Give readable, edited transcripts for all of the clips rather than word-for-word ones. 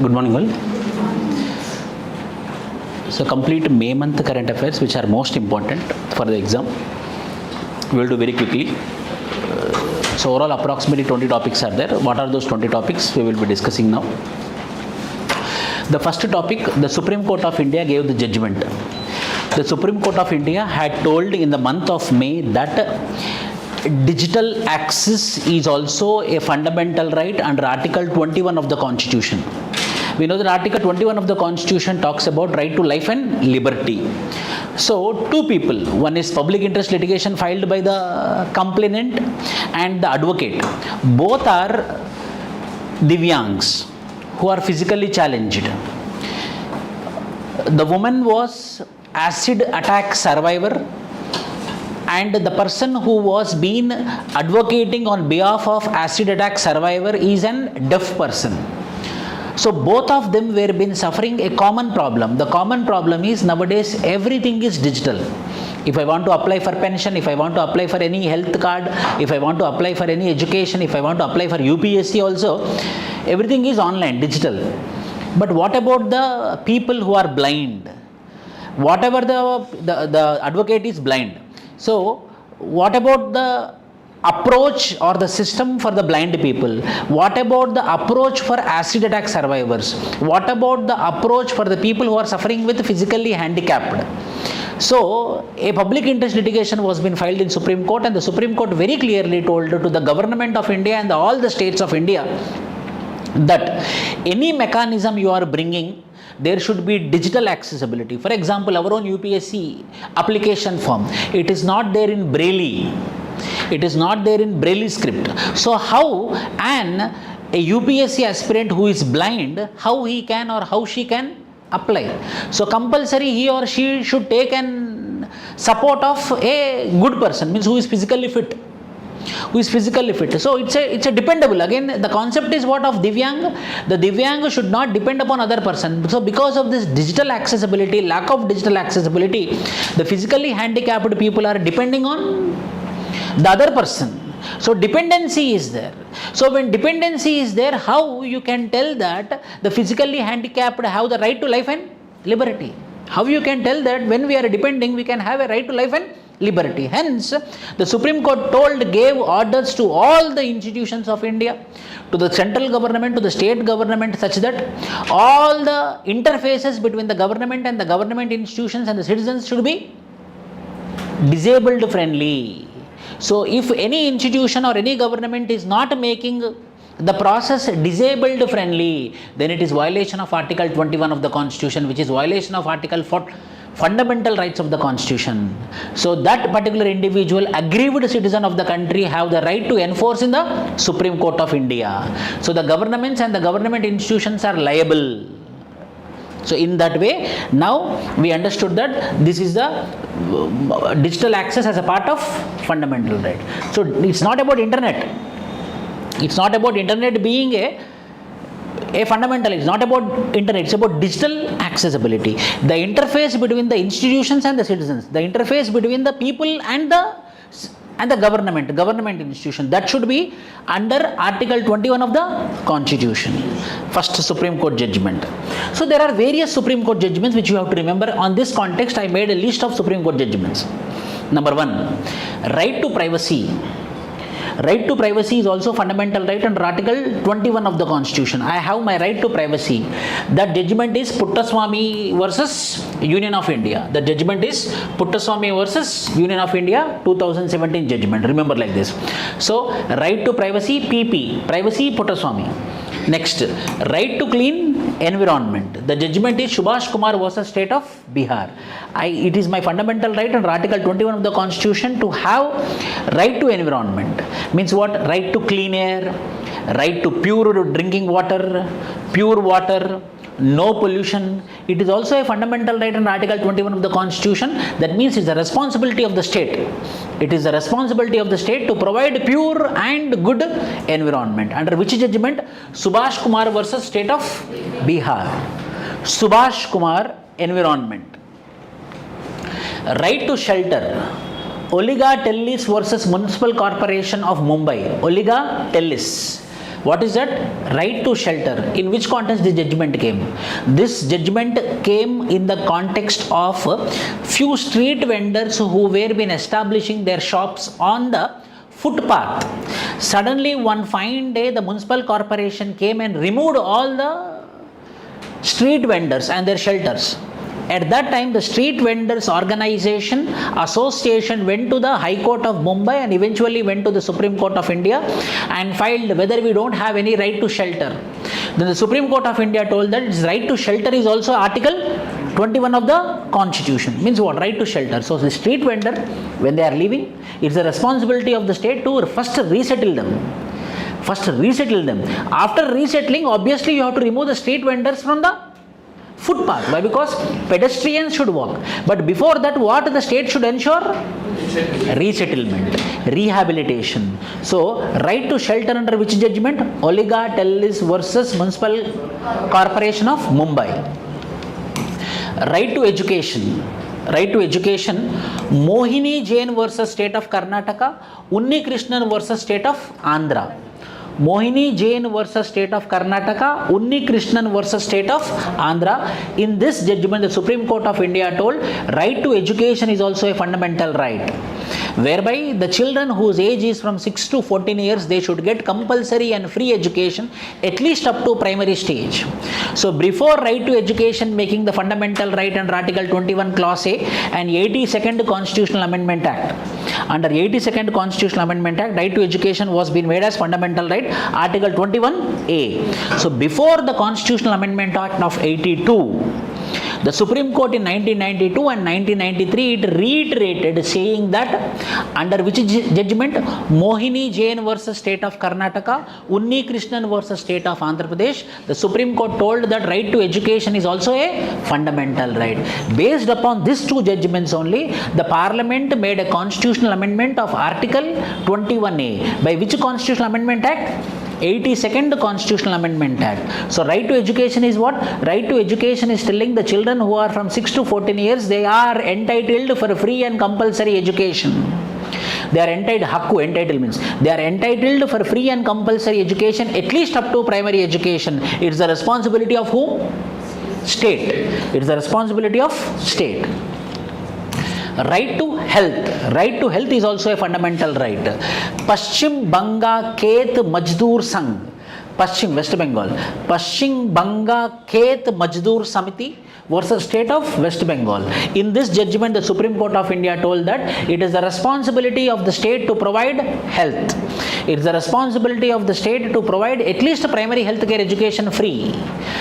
Good morning all. So complete May month current affairs which are most important for the exam. We will do very quickly. So overall approximately 20 topics are there. What are those 20 topics we will be discussing now? The first topic, the Supreme Court of India gave the judgment. The Supreme Court of India had told in the month of May that digital access is also a fundamental right under Article 21 of the Constitution. We know that Article 21 of the Constitution talks about right to life and liberty. So, two people, one is public interest litigation filed by the complainant and the advocate. Both are Divyangs who are physically challenged. The woman was acid attack survivor, and the person who was been advocating on behalf of acid attack survivor is an deaf person. So both of them were been suffering a common problem. The common problem is nowadays everything is digital. If I want to apply for pension, if I want to apply for any health card, if I want to apply for any education, if I want to apply for UPSC also, everything is online, digital. But what about the people who are blind? Whatever the advocate is blind. So what about the approach or the system for the blind people? What about the approach for acid attack survivors? What about the approach for the people who are suffering with physically handicapped? So a public interest litigation was been filed in Supreme Court, and the Supreme Court very clearly told to the government of India and all the states of India that any mechanism you are bringing, there should be digital accessibility. For example, our own UPSC application form, it is not there in Braille. It is not there in Braille script. So how a UPSC aspirant who is blind, how he can or how she can apply? So compulsory he or she should take an support of a good person, means who is physically fit. So it's a dependable. Again, the concept is what of Divyang? The Divyang should not depend upon other person. So because of this digital accessibility, lack of digital accessibility, the physically handicapped people are depending on the other person. So dependency is there. So when dependency is there, how you can tell that the physically handicapped have the right to life and liberty? How you can tell that when we are depending, we can have a right to life and liberty? Hence, the Supreme Court gave orders to all the institutions of India, to the central government, to the state government, such that all the interfaces between the government and the government institutions and the citizens should be disabled friendly. So if any institution or any government is not making the process disabled friendly, then it is violation of Article 21 of the Constitution, which is violation of Article 4, fundamental rights of the Constitution. So that particular individual, aggrieved citizen of the country, have the right to enforce in the Supreme Court of India. So the governments and the government institutions are liable. So in that way, now we understood that this is the digital access as a part of fundamental right. So it's not about internet. It's not about internet being a fundamental. It's not about internet. It's about digital accessibility. The interface between the institutions and the citizens, the interface between the people and the government institution, that should be under Article 21 of the Constitution. First Supreme Court judgment. So there are various Supreme Court judgments which you have to remember. On this context, I made a list of Supreme Court judgments. Number 1, right to privacy. Right to privacy is also fundamental right under Article 21 of the Constitution. I have my right to privacy. That judgment is Puttaswamy versus Union of India. The judgment is Puttaswamy versus Union of India 2017 judgment. Remember like this. So right to privacy, PP, privacy Puttaswamy. Next, right to clean environment. The judgment is Subhash Kumar versus State of Bihar. It is my fundamental right under Article 21 of the Constitution to have right to environment. Means what? Right to clean air, right to pure drinking water, pure water, no pollution. It is also a fundamental right under Article 21 of the Constitution. That means it's the responsibility of the state. It is the responsibility of the state to provide pure and good environment. Under which judgment? Subhash Kumar versus State of Bihar. Subhash Kumar, environment. Right to shelter. Oliga Tellis versus Municipal Corporation of Mumbai. Oliga Tellis. What is that? Right to shelter. In which context the judgment came? This judgment came in the context of few street vendors who were been establishing their shops on the footpath. Suddenly one fine day the municipal corporation came and removed all the street vendors and their shelters. At that time, the Street Vendors Organization Association went to the High Court of Mumbai and eventually went to the Supreme Court of India and filed whether we don't have any right to shelter. Then the Supreme Court of India told that its right to shelter is also Article 21 of the Constitution. Means what? Right to shelter. So the street vendor, when they are leaving, it's the responsibility of the state to first resettle them. After resettling, obviously you have to remove the street vendors from the footpath. Why? Because pedestrians should walk. But before that, what the state should ensure? Resettlement, rehabilitation. So, right to shelter under which judgment? Oliga Tellis versus Municipal Corporation of Mumbai. Right to education. Mohini Jain versus State of Karnataka. Unni Krishnan versus State of Andhra. Mohini Jain versus State of Karnataka, Unni Krishnan versus State of Andhra. In this judgment, the Supreme Court of India told right to education is also a fundamental right, whereby the children whose age is from 6 to 14 years, they should get compulsory and free education at least up to primary stage. So before right to education making the fundamental right under Article 21 Clause A and 82nd Constitutional Amendment Act. Under 82nd Constitutional Amendment Act, right to education was being made as fundamental right, Article 21A. So before the Constitutional Amendment Act of 82, the Supreme Court in 1992 and 1993, it reiterated saying that under which judgment? Mohini Jain versus State of Karnataka, Unni Krishnan versus State of Andhra Pradesh, the Supreme Court told that right to education is also a fundamental right. Based upon these two judgments only, the Parliament made a constitutional amendment of Article 21A. By which Constitutional Amendment Act? 82nd Constitutional Amendment Act. So right to education is what? Right to education is telling the children who are from 6 to 14 years, they are entitled for free and compulsory education. They are entitled means they are entitled for free and compulsory education at least up to primary education. It's the responsibility of whom? State. It's the responsibility of state. Right to health. Right to health is also a fundamental right. Paschim Banga Khet Majdoor Sangh. Paschim, West Bengal. Paschim Banga Khet Majdoor Samiti versus State of West Bengal. In this judgment, the Supreme Court of India told that it is the responsibility of the state to provide health. It is the responsibility of the state to provide at least primary healthcare education free.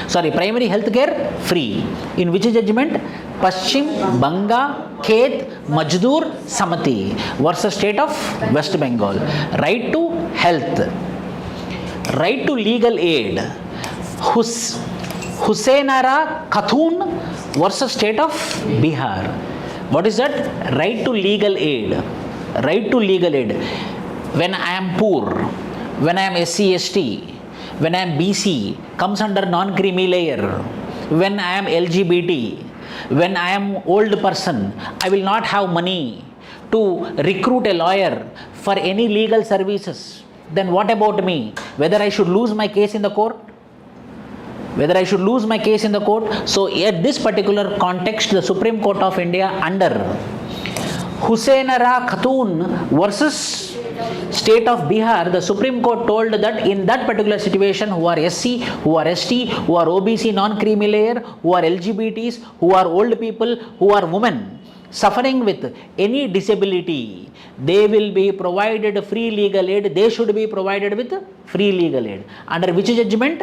Primary healthcare free. In which judgment? Paschim Banga Khet Majdoor Samiti versus State of West Bengal. Right to health. Right to legal aid. Husainara Khatun versus State of Bihar. What is that? Right to legal aid. Right to legal aid. When I am poor, when I am SC, ST, when I am BC, comes under non-creamy layer. When I am LGBT, when I am old person, I will not have money to recruit a lawyer for any legal services. Then what about me? Whether I should lose my case in the court? So at this particular context, the Supreme Court of India under Husainara Khatun versus State of Bihar, the Supreme Court told that in that particular situation, who are SC, who are ST, who are OBC non-creamy layer, who are LGBTs, who are old people, who are women suffering with any disability, they will be provided free legal aid. They should be provided with free legal aid. Under which judgment?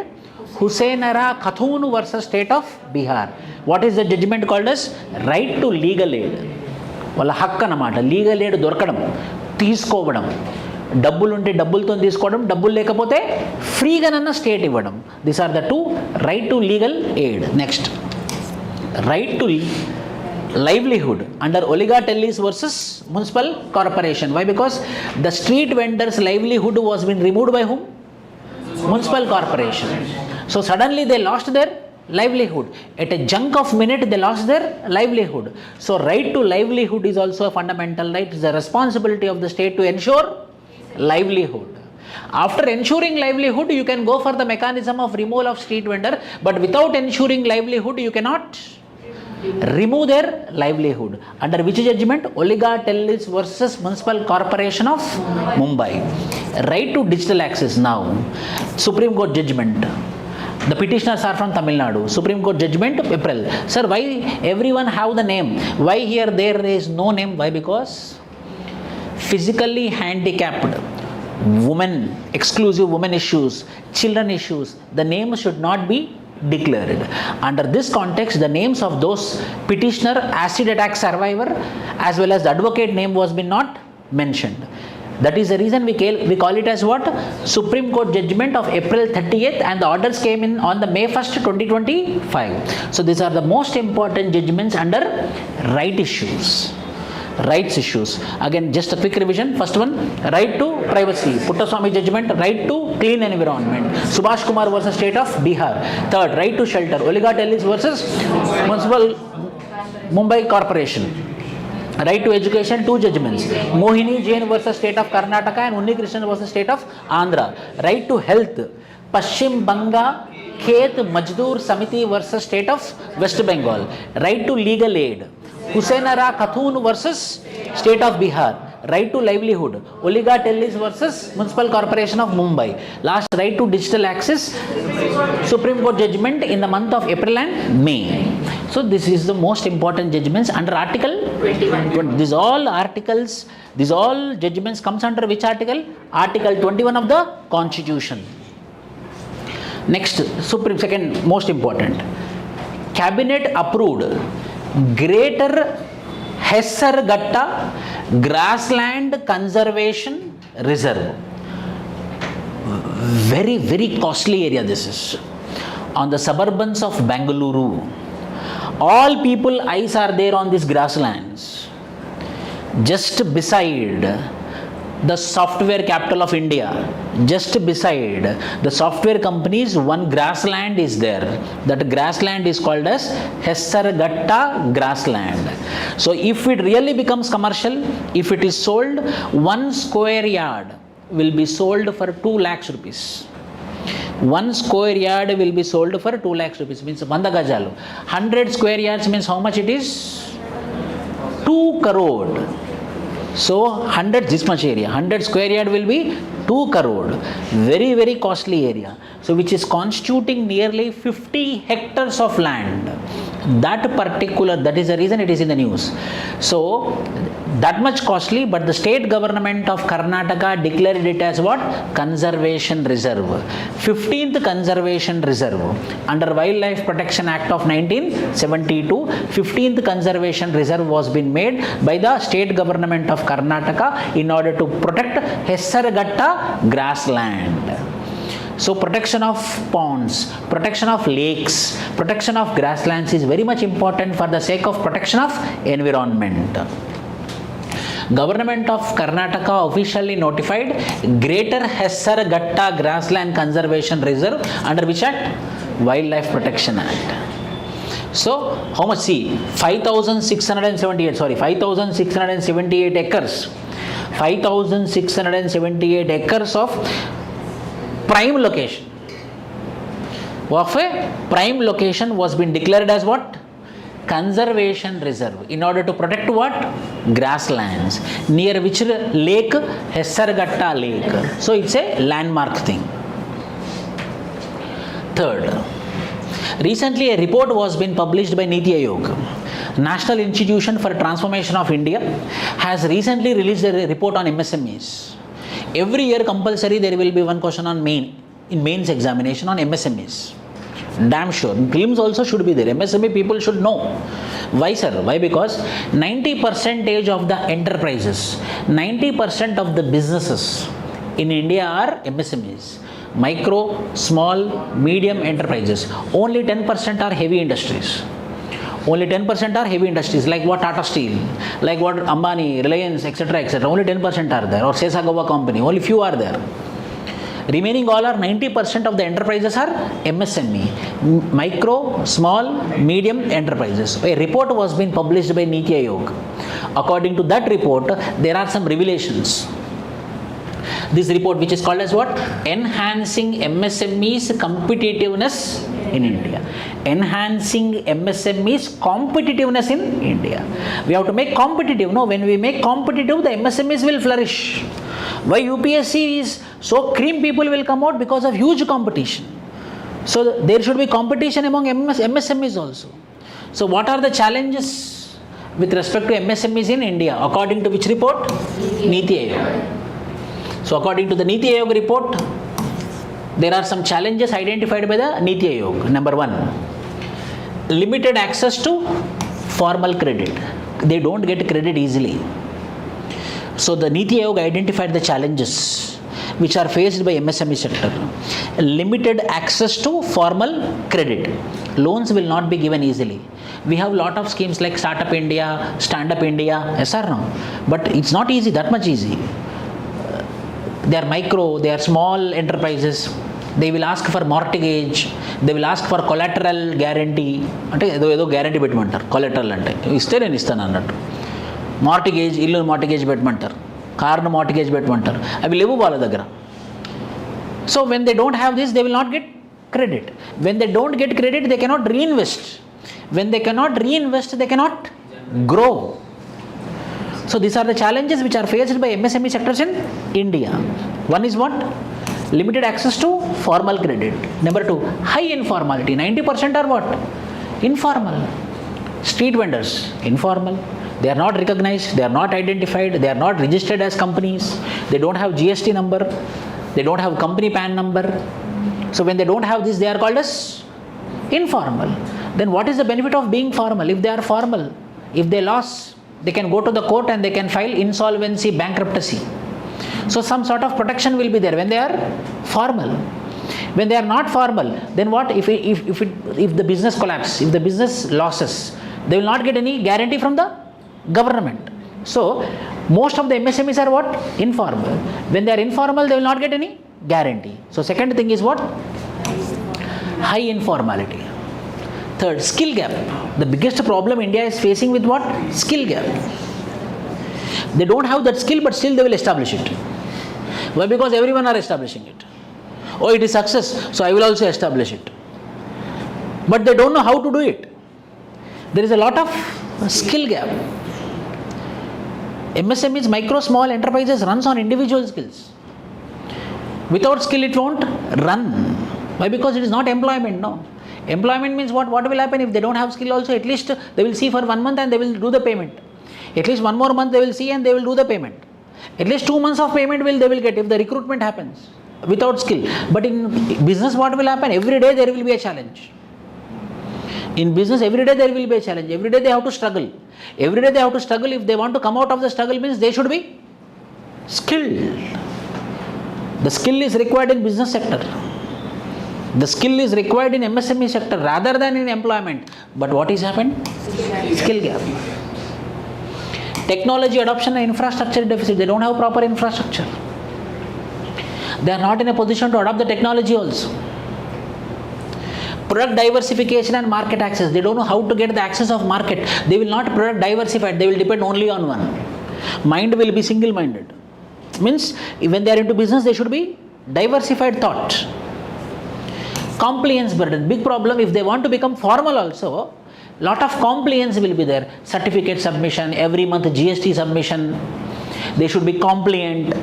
Husainara Khatun versus State of Bihar. What is the judgment called as? Right to legal aid. వాళ్ళ హక్కు అన్నమాట. Legal aid దొరకడం, తీసుకోవడం, డబ్బులు ఉంటే డబ్బులతో తీసుకోవడం, డబ్బులు లేకపోతే ఫ్రీగానన్నా స్టేట్ ఇవ్వడం. These are the two right to legal aid. Next, right to livelihood under Oliga Tellis versus Municipal Corporation. Why? Because the street vendors' livelihood was been removed by whom? Municipal Corporation. So suddenly they lost their livelihood. At a junk of minute they lost their livelihood. So right to livelihood is also a fundamental right. It is the responsibility of the state to ensure livelihood. After ensuring livelihood, you can go for the mechanism of removal of street vendor, but without ensuring livelihood, you cannot remove their livelihood. Under which judgment? Oliga Tellis versus Municipal Corporation of Mumbai. Right to digital access now. Supreme Court judgment. The petitioners are from Tamil Nadu. Supreme Court judgment, April. Sir, why everyone have the name? Why here there is no name? Why? Because physically handicapped women, exclusive women issues, children issues, the name should not be declared. Under this context, the names of those petitioner, acid attack survivor, as well as the advocate name was been not mentioned. That is the reason we call it as what? Supreme Court judgment of April 30th, and the orders came in on the May 1st, 2025. So these are the most important judgments under right issues. Rights issues. Again, just a quick revision. First one, right to privacy. Puttaswamy judgment, right to clean environment. Subhash Kumar versus State of Bihar. Third, right to shelter. Oliga Tellis versus Municipal Mumbai Corporation. Right to education, 2 judgments. Mohini Jain versus State of Karnataka and Unni Krishnan versus State of Andhra. Right to health. Paschim Banga Khet Majdoor Samiti versus State of West Bengal. Right to legal aid. Husainara Khatun versus State of Bihar. Right to livelihood. Oliga Tellis versus Municipal Corporation of Mumbai. Last, right to digital access. Supreme Court judgment in the month of April and May. So this is the most important judgments under Article 21. These all articles, these all judgments comes under which article? Article 21 of the Constitution. Next, second most important. Cabinet approved Greater Hessarghatta Grassland Conservation Reserve. Very, very costly area this is. On the suburbs of Bengaluru. All people eyes are there on these grasslands. Just beside the software capital of India, just beside the software companies, one grassland is there. That grassland is called as Hessarghatta grassland. So if it really becomes commercial, if it is sold, 1 square yard will be sold for 2 lakhs rupees. 1 square yard will be sold for 2 lakhs rupees, means 100 gajalu. 100 square yards means how much it is? 2 crore. So 100, this much area, 100 square yard will be 2 crore. Very, very costly area. So which is constituting nearly 50 hectares of land. That is the reason it is in the news. So that much costly, but the state government of Karnataka declared it as what? Conservation Reserve. 15th Conservation Reserve. Under Wildlife Protection Act of 1972, 15th Conservation Reserve was been made by the state government of Karnataka in order to protect Hessarghatta grassland. So protection of ponds, protection of lakes, protection of grasslands is very much important for the sake of protection of environment. Government of Karnataka officially notified Greater Hessarghatta Grassland Conservation Reserve under which act? Wildlife Protection Act. So how much? See, 5,678 acres. 5,678 acres of prime location. Of a prime location was been declared as what? Conservation Reserve in order to protect what? Grasslands. Near which lake? Hessarghatta Lake. So it's a landmark thing. Third, recently a report was been published by NITYOG. National Institution for Transformation of India has recently released a report on MSMEs. Every year compulsory there will be one question on mains examination on MSMEs. Damn sure. Prelims also should be there. MSME people should know. Why, sir? Why? Because 90% of the enterprises, 90% of the businesses in India are MSMEs. Micro, small, medium enterprises. Only 10% are heavy industries. Only 10% are heavy industries, like what Tata Steel, like what Ambani, Reliance, etc., etc. Only 10% are there, or Sesagawa company, only few are there. Remaining all are 90% of the enterprises are MSME, micro, small, medium enterprises. A report was being published by NITYOG. According to that report, there are some revelations. this report, which is called as what? Enhancing MSMEs competitiveness in India. Enhancing MSMEs competitiveness in India. We have to make competitive. No, when we make competitive, the MSMEs will flourish. Why UPSC is so cream, people will come out because of huge competition. So there should be competition among MSMEs also. So what are the challenges with respect to MSMEs in India? According to which report? NITY Aayog. So according to the NITY Aayog report, there are some challenges identified by the NITY Aayog. Number 1, limited access to formal credit. They don't get credit easily. So the NITY Aayog identified the challenges which are faced by MSME sector. Limited access to formal credit. Loans will not be given easily. We have lot of schemes like Startup India, Stand Up India, yes or no? But it's not easy, that much easy. They are micro, they are small enterprises. They will ask for mortgage, they will ask for collateral guarantee. అంటే ఏదో guarantee పెట్టమంటారు, collateral అంటే ఇస్తే నేను ఇస్తాను అన్నట్టు. Mortgage, ఇల్లు mortgage పెట్టమంటారు, కార్ను mortgage పెట్టమంటారు, అవి లేవు వాళ్ళ దగ్గర. So when they don't have this, they will not get credit. When they don't get credit, they cannot reinvest. When they cannot reinvest, they cannot grow. So these are the challenges which are faced by MSME sectors in India. One is what? Limited access to formal credit. Number 2, high informality. 90% are what? Informal. Street vendors, informal. They are not recognized, they are not identified, they are not registered as companies, they don't have GST number, they don't have company PAN number. So when they don't have this, they are called as informal. Then what is the benefit of being formal? If they are formal, if they lost, they can go to the court and they can file insolvency, bankruptcy. So some sort of protection will be there when they are formal. When they are not formal, then what? If the business collapses, if the business losses, they will not get any guarantee from the government. So most of the MSMEs are what? Informal. When they are informal, they will not get any guarantee. So second thing is what? High informality. Third, skill gap. The biggest problem India is facing with what? Skill gap. They don't have that skill, but still they will establish it. Why? Because everyone are establishing it. Oh, it is success, so I will also establish it. But they don't know how to do it. There is a lot of skill gap. MSMEs, micro small enterprises, runs on individual skills. Without skill, it won't run. Why? Because it is not employment, no. Employment means what? What will happen if they don't have skill also? At least they will see for 1 month and they will do the payment. At least 1 more month they will see and they will do the payment. At least 2 months of payment they will get if the recruitment happens without skill. But in business, what will happen? Every day there will be a challenge. In business, every day there will be a challenge. Every day they have to struggle. Every day they have to struggle. If they want to come out of the struggle, means they should be skilled. The skill is required in business sector. The skill is required in MSME sector rather than in employment. But what is happened? Skill gap. Technology adoption and infrastructure deficit. They don't have proper infrastructure. They are not in a position to adopt the technology also. Product diversification and market access. They don't know how to get the access of market. They will not product diversified. They will depend only on one. Mind will be single-minded. Means when they are into business, they should be diversified thought. Compliance burden. Big problem. If they want to become formal also, lot of compliance will be there. Certificate submission, every month GST submission. They should be compliant.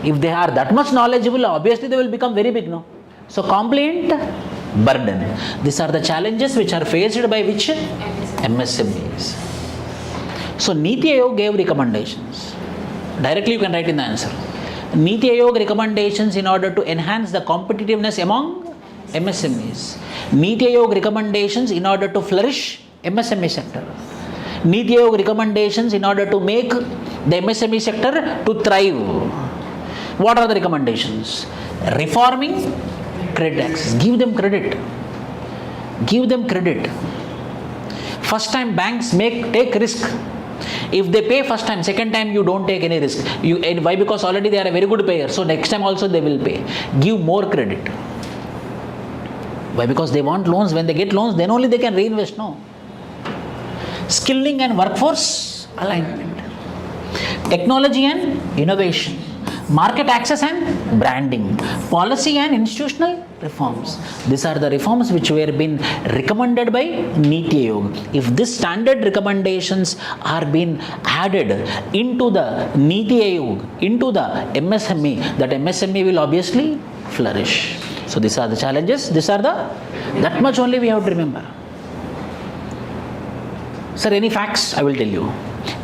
If they are that much knowledgeable, obviously they will become very big, no? So compliant burden. These are the challenges which are faced by which? MSMEs. So NITY Aayog gave recommendations. Directly you can write in the answer. NITY Aayog recommendations in order to enhance the competitiveness among MSMEs. NITY Aayog recommendations in order to flourish MSME sector. NITY Aayog recommendations in order to make the MSME sector to thrive. What are the recommendations? Reforming credit access. Give them credit. Give them credit. First time banks take risk. If they pay first time, second time you don't take any risk. Why? Because already they are a very good payer. So next time also they will pay. Give more credit. Why? Because they want loans. When they get loans, then only they can reinvest. No. Skilling and workforce alignment. Technology and innovation. market access and branding, policy and institutional reforms. These are the reforms which were been recommended by NITYOG. If these standard recommendations are being added into the NITYOG, into the MSME, that MSME will obviously flourish. So these are the challenges. That much only we have to remember. Sir, any facts? I will tell you.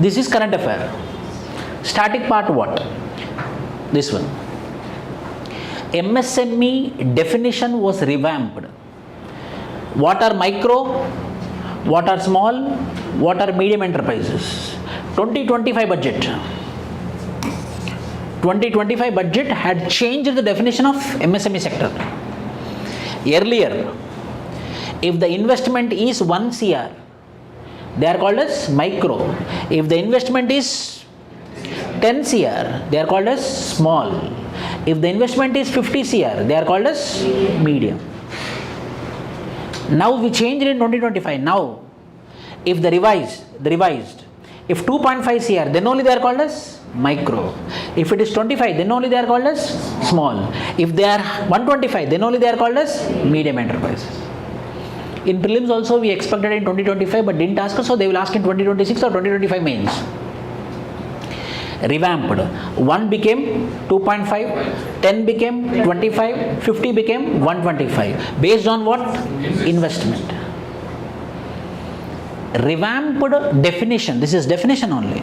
This is current affair. Static part what? This one. MSME definition was revamped. What are micro? What are small? What are medium enterprises? 2025 budget. 2025 budget had changed the definition of MSME sector. Earlier, if the investment is 1 CR, they are called as micro. If the investment is 10 CR, they are called as small. If the investment is 50 CR, they are called as medium. Now we changed in 2025. Now, if the revised, if 2.5 CR, then only they are called as micro. If it is 25, then only they are called as small. If they are 125, then only they are called as medium enterprises. In prelims also we expected in 2025 but didn't ask us, so they will ask in 2026 or 2025 mains. Revamped. 1 became 2.5, 10 became 25, 50 became 125. Based on what? Investment. Revamped definition. This is definition only.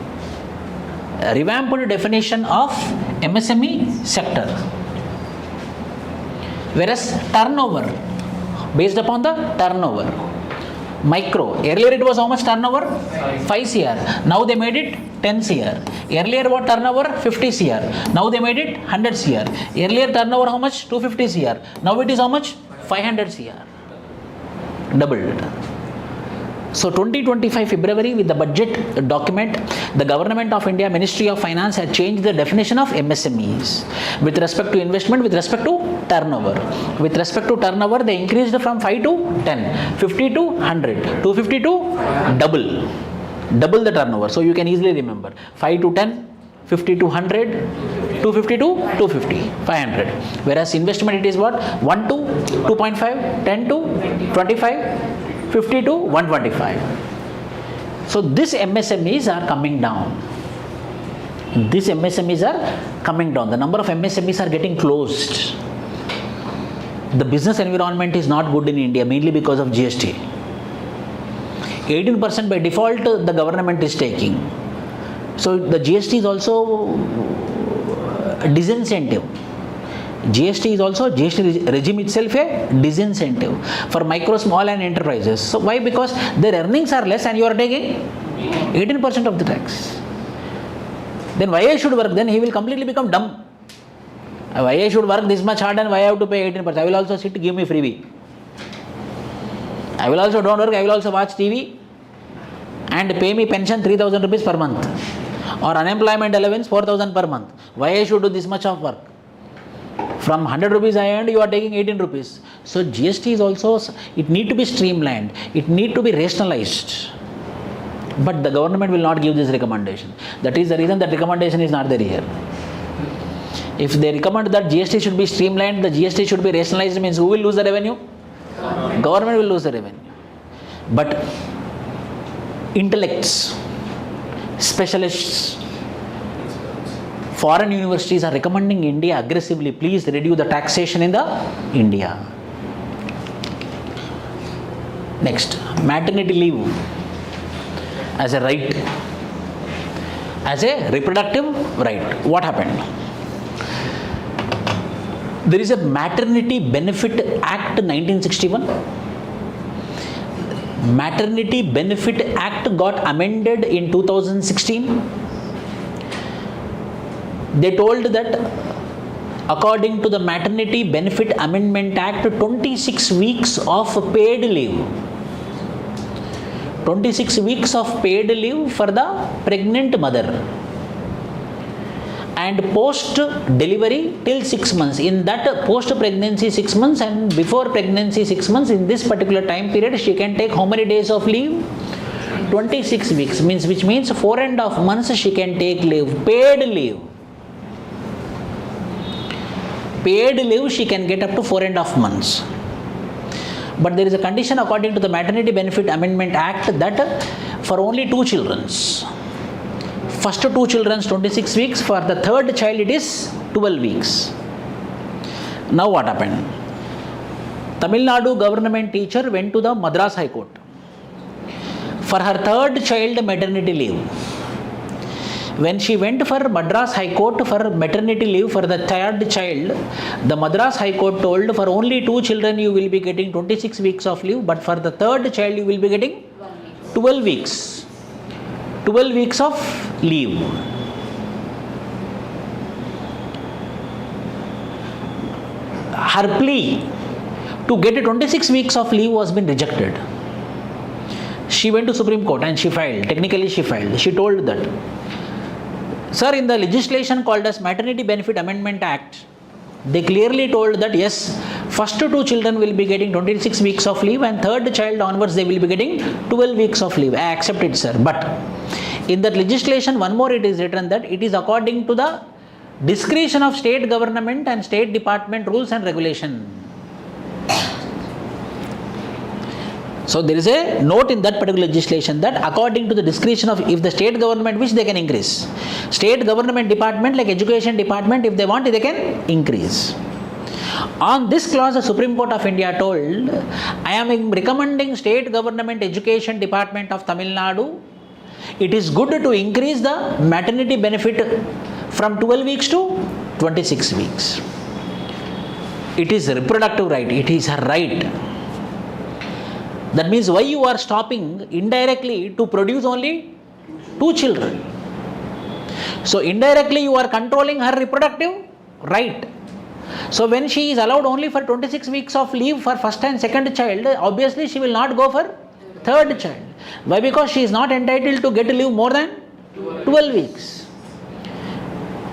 Revamped definition of MSME sector. Whereas turnover, based upon the turnover. Micro. Earlier it was how much turnover? 5 CR. Now they made it 10 CR. Earlier what turnover? 50 CR. Now they made it 100 CR. Earlier turnover how much? 250 CR. Now it is how much? 500 CR. Doubled. So 2025 February with the budget document, the Government of India Ministry of Finance had changed the definition of MSMEs with respect to investment, with respect to turnover. With respect to turnover, they increased from 5 to 10, 50 to 100, 250 to double the turnover. So you can easily remember 5 to 10, 50 to 100, 250 to 250, 500. Whereas investment it is what? 1 to 2.5, 10 to 25, 50 to 125. So these MSMEs are coming down. These MSMEs are coming down. The number of MSMEs are getting closed. The business environment is not good in India, mainly because of GST. 18% by default the government is taking. So the GST is also disincentive. GST regime itself a disincentive for micro, small and enterprises. So why? Because their earnings are less and you are taking 18% of the tax. Then why I should work? Then he will completely become dumb. Why I should work this much hard and why I have to pay 18%? I will also sit, give me freebie. I will also don't work, I will also watch TV and pay me pension 3,000 rupees per month or unemployment allowance 4,000 per month. Why I should do this much of work? From 100 rupees I earned, you are taking 18 rupees. So GST is also, it need to be streamlined. It need to be rationalized. But the government will not give this recommendation. That is the reason that recommendation is not there here. If they recommend that GST should be streamlined, the GST should be rationalized, means who will lose the revenue? Government will lose the revenue. But intellects, specialists, foreign universities are recommending India aggressively, please reduce the taxation in the India. Next, maternity leave as a right, as a reproductive right. What happened? There is a Maternity Benefit Act 1961. Maternity Benefit Act got amended in 2016. They told that according to the Maternity Benefit Amendment Act, 26 weeks of paid leave. 26 weeks of paid leave for the pregnant mother. And post-delivery till 6 months. In that post-pregnancy 6 months and before pregnancy 6 months, in this particular time period, she can take how many days of leave? 26 weeks, which means 4.5 months she can take leave, paid leave. paid leave she can get up to 4.5 months. But there is a condition according to the Maternity Benefit Amendment Act that for only 2 children. First 2 children 26 weeks, for the third child it is 12 weeks. Now what happened? Tamil Nadu government teacher went to the Madras High Court for her third child maternity leave. When she went for Madras High Court for maternity leave for the third child, the Madras High Court told for only 2 children you will be getting 26 weeks of leave, but for the third child you will be getting 12 weeks. 12 weeks of leave. Her plea to get 26 weeks of leave was been rejected. She went to Supreme Court and she filed. Technically she filed. She told that, sir, in the legislation called as Maternity Benefit Amendment Act, they clearly told that yes, first 2 children will be getting 26 weeks of leave and third child onwards they will be getting 12 weeks of leave. I accept it, sir. But in that legislation, one more it is written that it is according to the discretion of state government and state department rules and regulation. So there is a note in that particular legislation that according to the discretion of, if the state government wish, they can increase. State government department like education department, if they want, they can increase. On this clause, the Supreme Court of India told, I am recommending state government education department of Tamil Nadu, it is good to increase the maternity benefit from 12 weeks to 26 weeks. It is a reproductive right. It is her right. That means why you are stopping indirectly to produce only 2 children. So indirectly you are controlling her reproductive right. So when she is allowed only for 26 weeks of leave for first and second child, obviously she will not go for third child. Why? Because she is not entitled to get leave more than 12 weeks.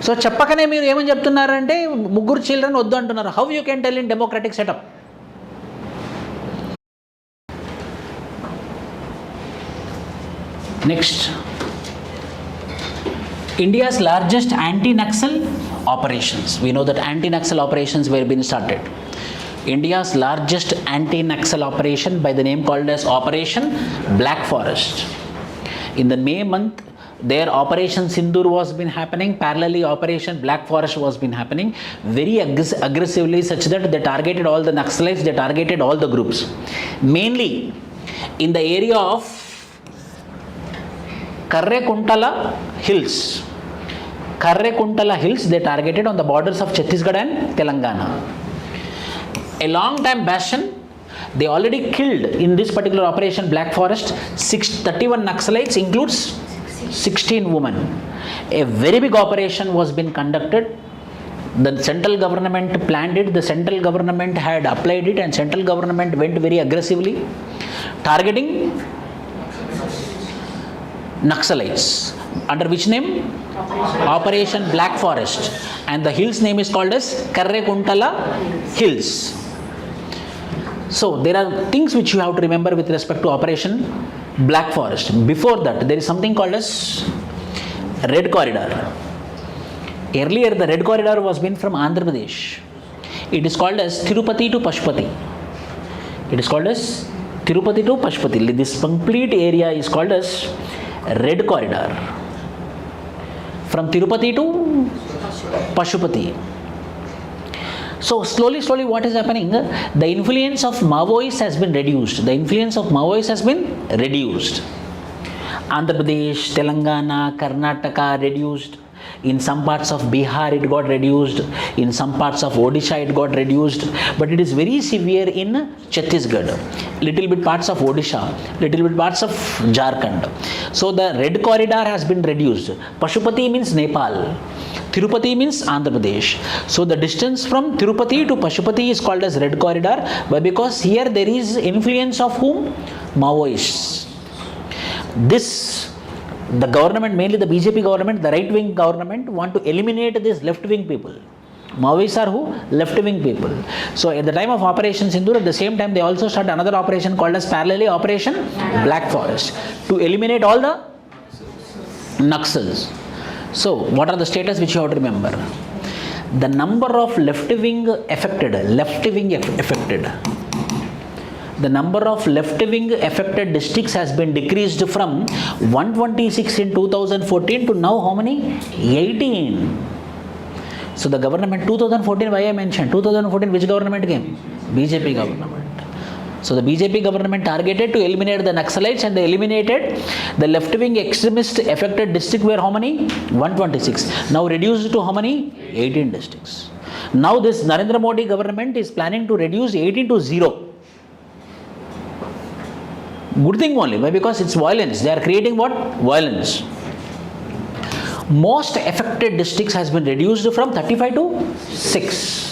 So చెప్పకనే మీరు ఏమని చెప్తున్నారంటే 3 children వద్దు అంటున్నారు. How you can tell in democratic setup? Next, India's largest anti-Naxal operations. We know that anti-Naxal operations were being started. India's largest anti-Naxal operation by the name called as Operation Black Forest. In the May month, their Operation Sindoor was been happening. Parallelly, Operation Black Forest was been happening very aggressively, such that they targeted all the Naxalites. They targeted all the groups, mainly in the area of Karrekuntala Hills. Karrekuntala Hills they targeted on the borders of Chhattisgarh and Telangana. A long time bastion, they already killed in this particular Operation Black Forest 31 Naxalites, includes 16 women. A very big operation was been conducted. The central government planned it, the central government had applied it, and central government went very aggressively targeting Naxalites. Under which name? Operation Black Forest. And the hills name is called as Karrekuntala Hills. So there are things which you have to remember with respect to Operation Black Forest. Before that, there is something called as Red Corridor. Earlier, the Red Corridor was been from Andhra Pradesh. It is called as Tirupati to Pashupati. It is called as Tirupati to Pashupati. This complete area is called as Red Corridor. From Tirupati to Pashupati. So slowly what is happening? The influence of Maoists has been reduced. The influence of Maoists has been reduced. Andhra Pradesh, Telangana, Karnataka reduced. In some parts of Bihar it got reduced. In some parts of Odisha it got reduced. But it is very severe in Chhattisgarh. Little bit parts of Odisha. Little bit parts of Jharkhand. So the Red Corridor has been reduced. Pashupati means Nepal. Tirupati means Andhra Pradesh. So the distance from Tirupati to Pashupati is called as Red Corridor, but because here there is influence of whom? Maoists. This, the government, mainly the BJP government, the right-wing government, want to eliminate these left-wing people. Maoists are who? Left-wing people. So at the time of Operation Sindoor, at the same time they also started another operation called as parallelly Operation Black Forest to eliminate all the Naxals. So what are the status which you have to remember? the number of left-wing affected, the number of left-wing affected districts has been decreased from 126 in 2014 to now how many? 18. So the government, 2014, why I mentioned 2014, which government came? BJP government. So the BJP government targeted to eliminate the Naxalites, and they eliminated the left-wing extremist affected district were how many? 126. Now reduced to how many? 18 districts. Now this Narendra Modi government is planning to reduce 18 to 0. Good thing only. Why? Because it's violence. They are creating what? Violence. Most affected districts has been reduced from 35 to 6.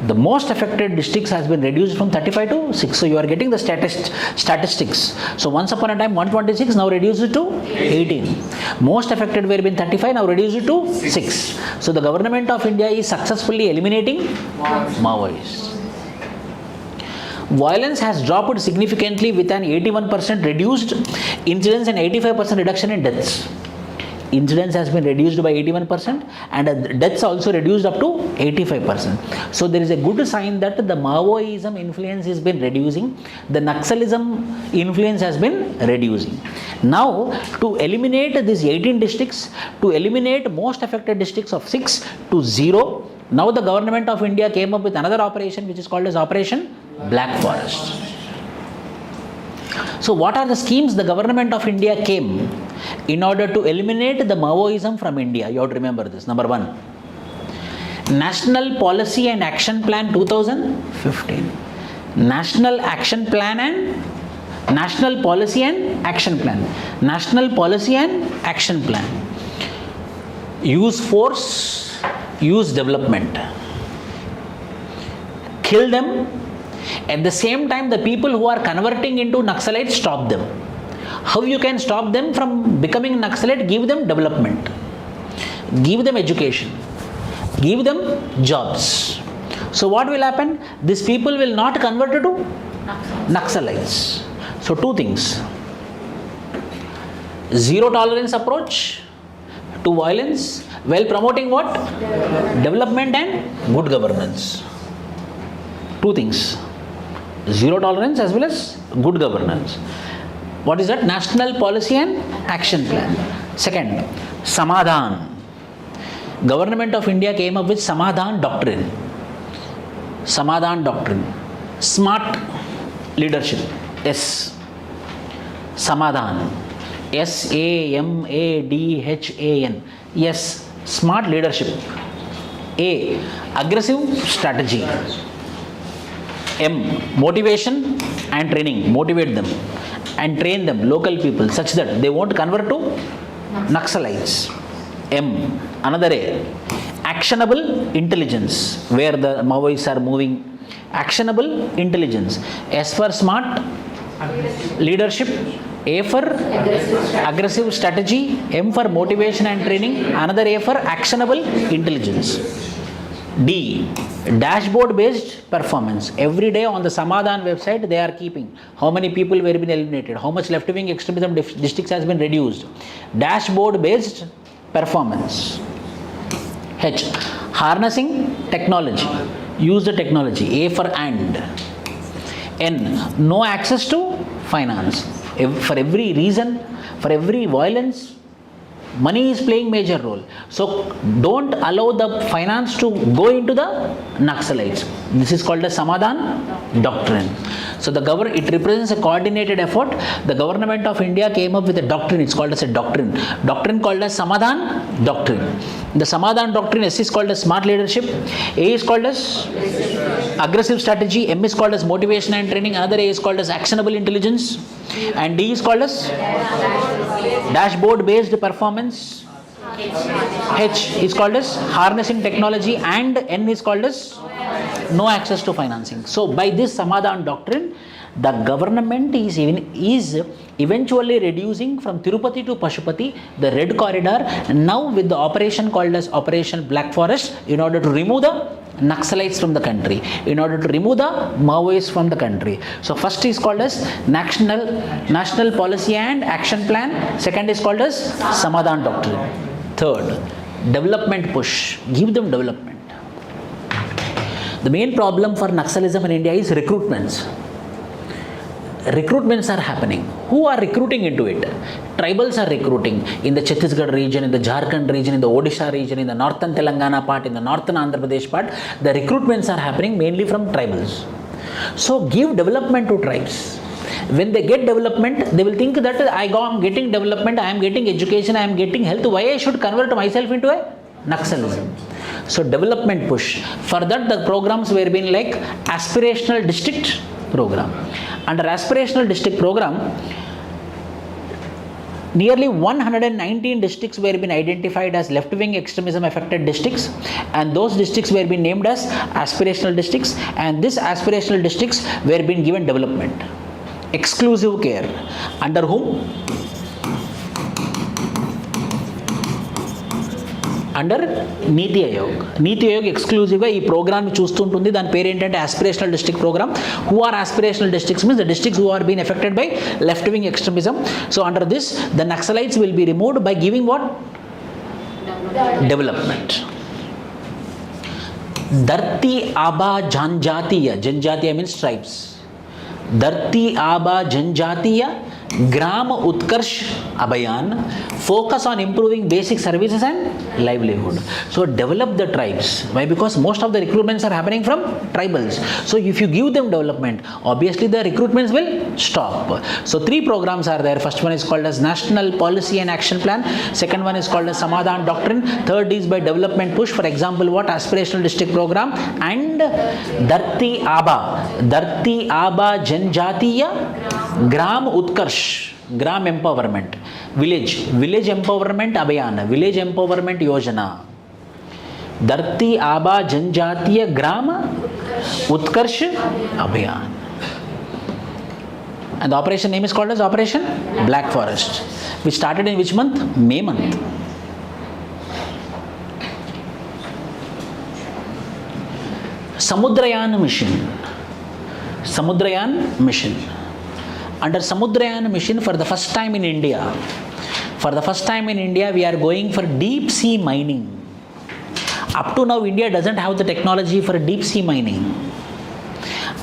The most affected districts has been reduced from 35 to 6. So you are getting the statistics. So once upon a time 126, now reduced to 18. Most affected were been 35, now reduced to 6. So the government of India is successfully eliminating Maoists. Violence has dropped significantly with an 81% reduced incidence and 85% reduction in deaths. Incidence has been reduced by 81% and deaths also reduced up to 85%. So there is a good sign that the Maoism influence has been reducing, the Naxalism influence has been reducing. Now to eliminate these 18 districts, to eliminate most affected districts of 6 to 0, now the government of India came up with another operation which is called as Operation Black Forest. So what are the schemes the government of India came in order to eliminate the Maoism from India? You have to remember this. Number 1, National Policy and Action Plan 2015. National Action Plan and National Policy and Action Plan. National Policy and Action Plan. Use force, use development. Kill them. At the same time, the people who are converting into Naxalites, stop them. How you can stop them from becoming Naxalite? Give them development, give them education, give them jobs. So what will happen? These people will not convert to Naxalites. So 2 things: zero tolerance approach to violence while promoting what? Development and good governance. 2 things: zero tolerance as well as good governance. What is that? National Policy and Action Plan. Second, Samadhan. Government of India came up with Samadhan Doctrine. Samadhan Doctrine. Smart leadership. S. Samadhan. SAMADHAN. Yes. Smart leadership. A. Aggressive strategy. M. Motivation and training. Motivate them and train them, local people, such that they won't convert to Naxalites. M. Another A. Actionable intelligence, where the Maoists are moving. Actionable intelligence. S for smart leadership. A for aggressive strategy. M for motivation and training. Another A for actionable intelligence. D. Dashboard based performance. Every day on the Samadhan website they are keeping how many people were been eliminated, how much left wing extremism districts has been reduced. Dashboard based performance. H. Harnessing technology. Use the technology. A for and. N. No access to finance. For every reason, for every violence, money is playing major role. So don't allow the finance to go into the Naxalites. This is called the Samadhan Doctrine. So the it represents a coordinated effort. The government of India came up with a doctrine. It's called as a doctrine. Doctrine called as Samadhan Doctrine. The Samadhan Doctrine, S is called as smart leadership. A is called as aggressive strategy. M is called as motivation and training. Another A is called as actionable intelligence. And D is called as dashboard based performance. H is called as harnessing technology, and N is called as no access to financing. So by this Samadhan Doctrine, the government is eventually reducing from Tirupati to Pashupati the red corridor, now with the operation called as Operation Black Forest, in order to remove the Naxalites from the country, in order to remove the Maoists from the country. So first is called as National Policy and Action Plan. Second is called as Samadhan Doctrine. Third, Development push. Give them development. The main problem for Naxalism in India is recruitments. Recruitments are happening. Who are recruiting into it? Tribals are recruiting in the Chhattisgarh region, in the Jharkhand region, in the Odisha region, in the northern Telangana part, in the northern Andhra Pradesh part. The recruitments are happening mainly from tribals. So give development to tribes. When they get development, they will think that I am getting development, I am getting education, I am getting health. Why I should convert myself into a Naxalism? So development push. For that, the programs were being like aspirational district program. Under aspirational district program, nearly 119 districts were been identified as left-wing extremism affected districts, and those districts were been named as aspirational districts, and these aspirational districts were being given development, exclusive care. Under whom? Under నీతి ఆయోగ్. నీతి ఆయోగ్ ఎక్స్క్లూజివ్గా ఈ ప్రోగ్రామ్ని చూస్తుంటుంది. దాని పేరు ఏంటంటే aspirational district program. Who are aspirational districts means the districts who are been affected by left wing extremism. So under this the Naxalites will be removed by giving what? Development. Dharti Aaba Janjatiya, Janjatiya means tribes. Dharti Aaba Janjatiya Gram Utkarsh Abhiyan focus on improving basic services and livelihood. So develop the tribes. Why? Because most of the recruitments are happening from tribals. So if you give them development, obviously the recruitments will stop. So 3 programs are there. First one is called as National Policy and Action Plan. Second one is called as Samadhan Doctrine. Third is by development push. For example, what? Aspirational district program and Dharti Aba Janjatiya Gram Utkarsh, Gram Empowerment. Village Empowerment Abhiyan, Village Empowerment Yojana. Dharti Aba Janjatiya Gram Utkarsh Abhiyan. And the operation name is called as Operation Black Forest, which started in which month? May month. Samudrayan Mission. Samudrayan Mission. Under Samudrayan Mission, for the first time in India, we are going for deep sea mining. Up to now, India doesn't have the technology for deep sea mining.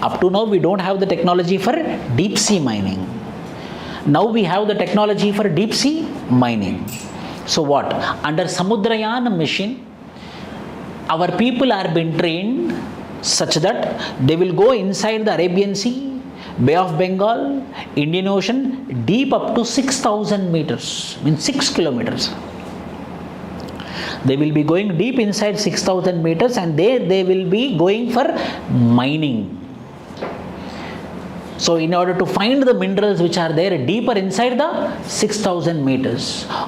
Up to now, we don't have the technology for deep sea mining. Now we have the technology for deep sea mining. So what? Under Samudrayan Mission, our people are being trained such that they will go inside the Arabian Sea, Bay of Bengal, Indian Ocean, deep up to 6,000 meters, means 6 kilometers. They will be going deep inside 6,000 meters, and there they will be going for mining. So in order to find the minerals which are there deeper inside the 6,000 meters,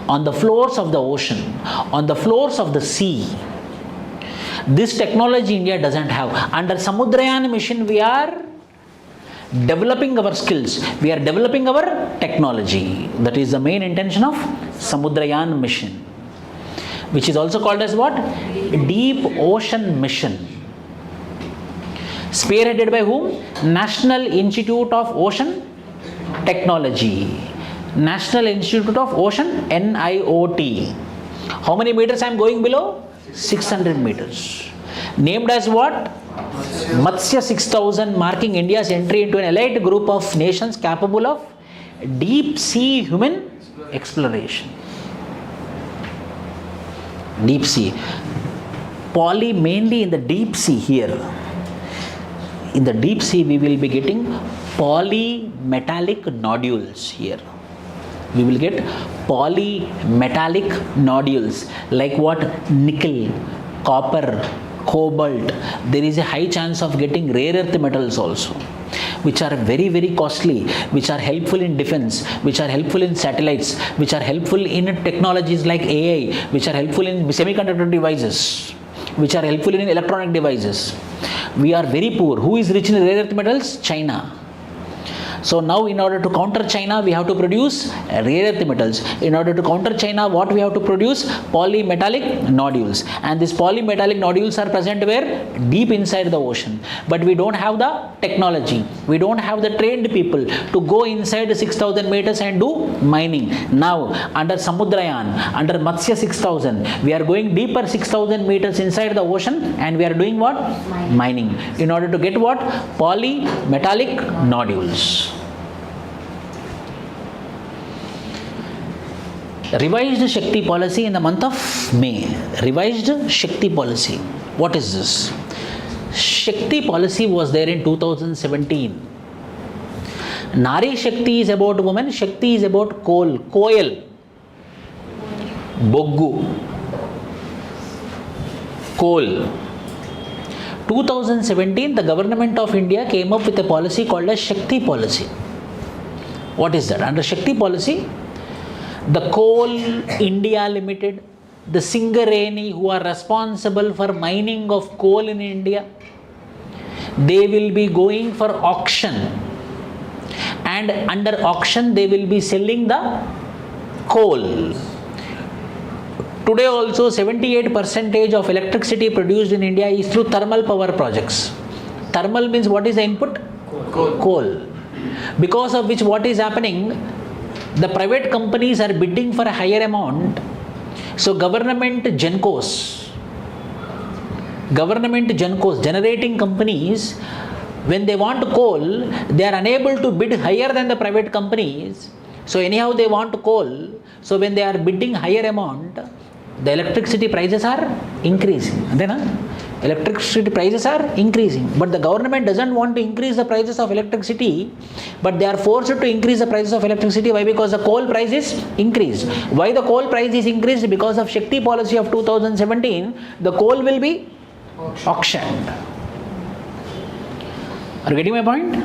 on the floors of the ocean, on the floors of the sea. This technology India doesn't have. Under Samudrayan Mission, we are developing our skills, we are developing our technology. That is the main intention of Samudrayan Mission, which is also called as what? Deep Ocean Mission. Spearheaded by whom? National Institute of Ocean Technology. National Institute of Ocean, NIOT. How many meters I am going below? 600 meters. Named as what? Matsya 6000, marking India's entry into an elite group of nations capable of deep sea human exploration. Deep sea. Poly mainly in the deep sea here. In the deep sea we will be getting polymetallic nodules here. We will get polymetallic nodules like what? Nickel, copper, cobalt. There is a high chance of getting rare earth metals also, which are very, very costly, which are helpful in defense, which are helpful in satellites, which are helpful in technologies like AI, which are helpful in semiconductor devices, which are helpful in electronic devices. We are very poor. Who is rich in rare earth metals? China. So now in order to counter China, we have to produce rare earth metals. In order to counter China, what we have to produce? Polymetallic nodules. And these polymetallic nodules are present where? Deep inside the ocean. But we don't have the technology. We don't have the trained people to go inside 6,000 meters and do mining. Now under Samudrayan, under Matsya 6,000, we are going deeper 6,000 meters inside the ocean and we are doing what? Mining. In order to get what? Polymetallic nodules. Revised Shakti policy in the month of May. Revised Shakti policy. What is this? Shakti policy was there in 2017. Nari Shakti is about woman, Shakti is about coal, koil, boggu, coal. 2017, the government of India came up with a policy called as Shakti policy. What is that? Under Shakti policy, the Coal India Limited, the Singareni who are responsible for mining of coal in India, they will be going for auction, and under auction they will be selling the coal. Today also 78% of electricity produced in India is through thermal power projects. Thermal means what is the input? Coal. Because of which what is happening? The private companies are bidding for a higher amount. So government gencos, generating companies, when they want coal, they are unable to bid higher than the private companies. So anyhow they want coal. So when they are bidding higher amount, the electricity prices are increasing. Electricity prices are increasing. But the government doesn't want to increase the prices of electricity, but they are forced to increase the prices of electricity. Why? Because the coal price is increased. Why the coal price is increased? Because of Shakti policy of 2017, the coal will be auctioned. Are you getting my point?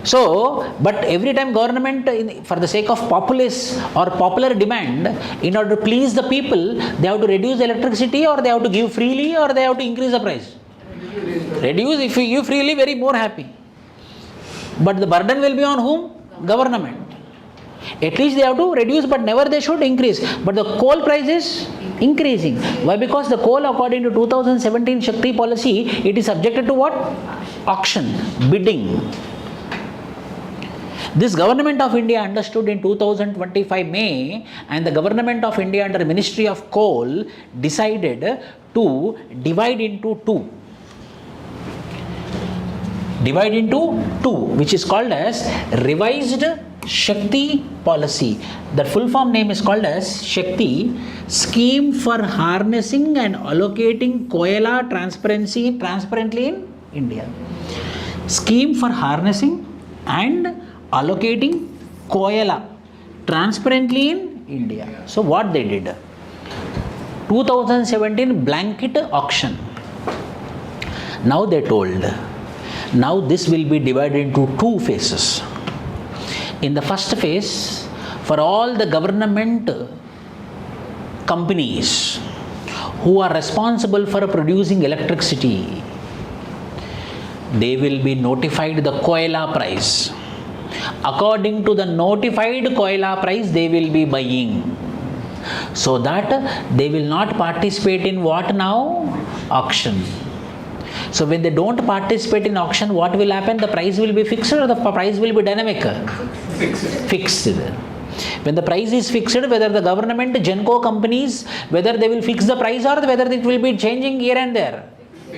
So, but every time government, for the sake of populace or popular demand, in order to please the people, they have to reduce electricity, or they have to give freely, or they have to increase the price. Reduce. If you give freely, very more happy. But the burden will be on whom? Government. At least they have to reduce, but never they should increase. But the coal price is increasing. Why? Because the coal, according to 2017 Shakti policy, it is subjected to what? Auction, bidding. This government of India understood in 2025 May, and the government of India under Ministry of Coal decided to divide into two, which is called as Revised Shakti policy. The full form name is called as Shakti, Scheme for Harnessing and Allocating Koila Transparently in India. Scheme for harnessing and allocating koila transparently in India. So what they did? 2017 blanket auction. Now they told, now this will be divided into two phases. In the first phase, for all the government companies who are responsible for producing electricity, they will be notified the koila price. According to the notified koila price, they will be buying. So that they will not participate in what now? Auction. So when they don't participate in auction, what will happen? The price will be fixed, or the price will be dynamic? Fixed. When the price is fixed, whether the government, Genco companies, whether they will fix the price or whether it will be changing here and there?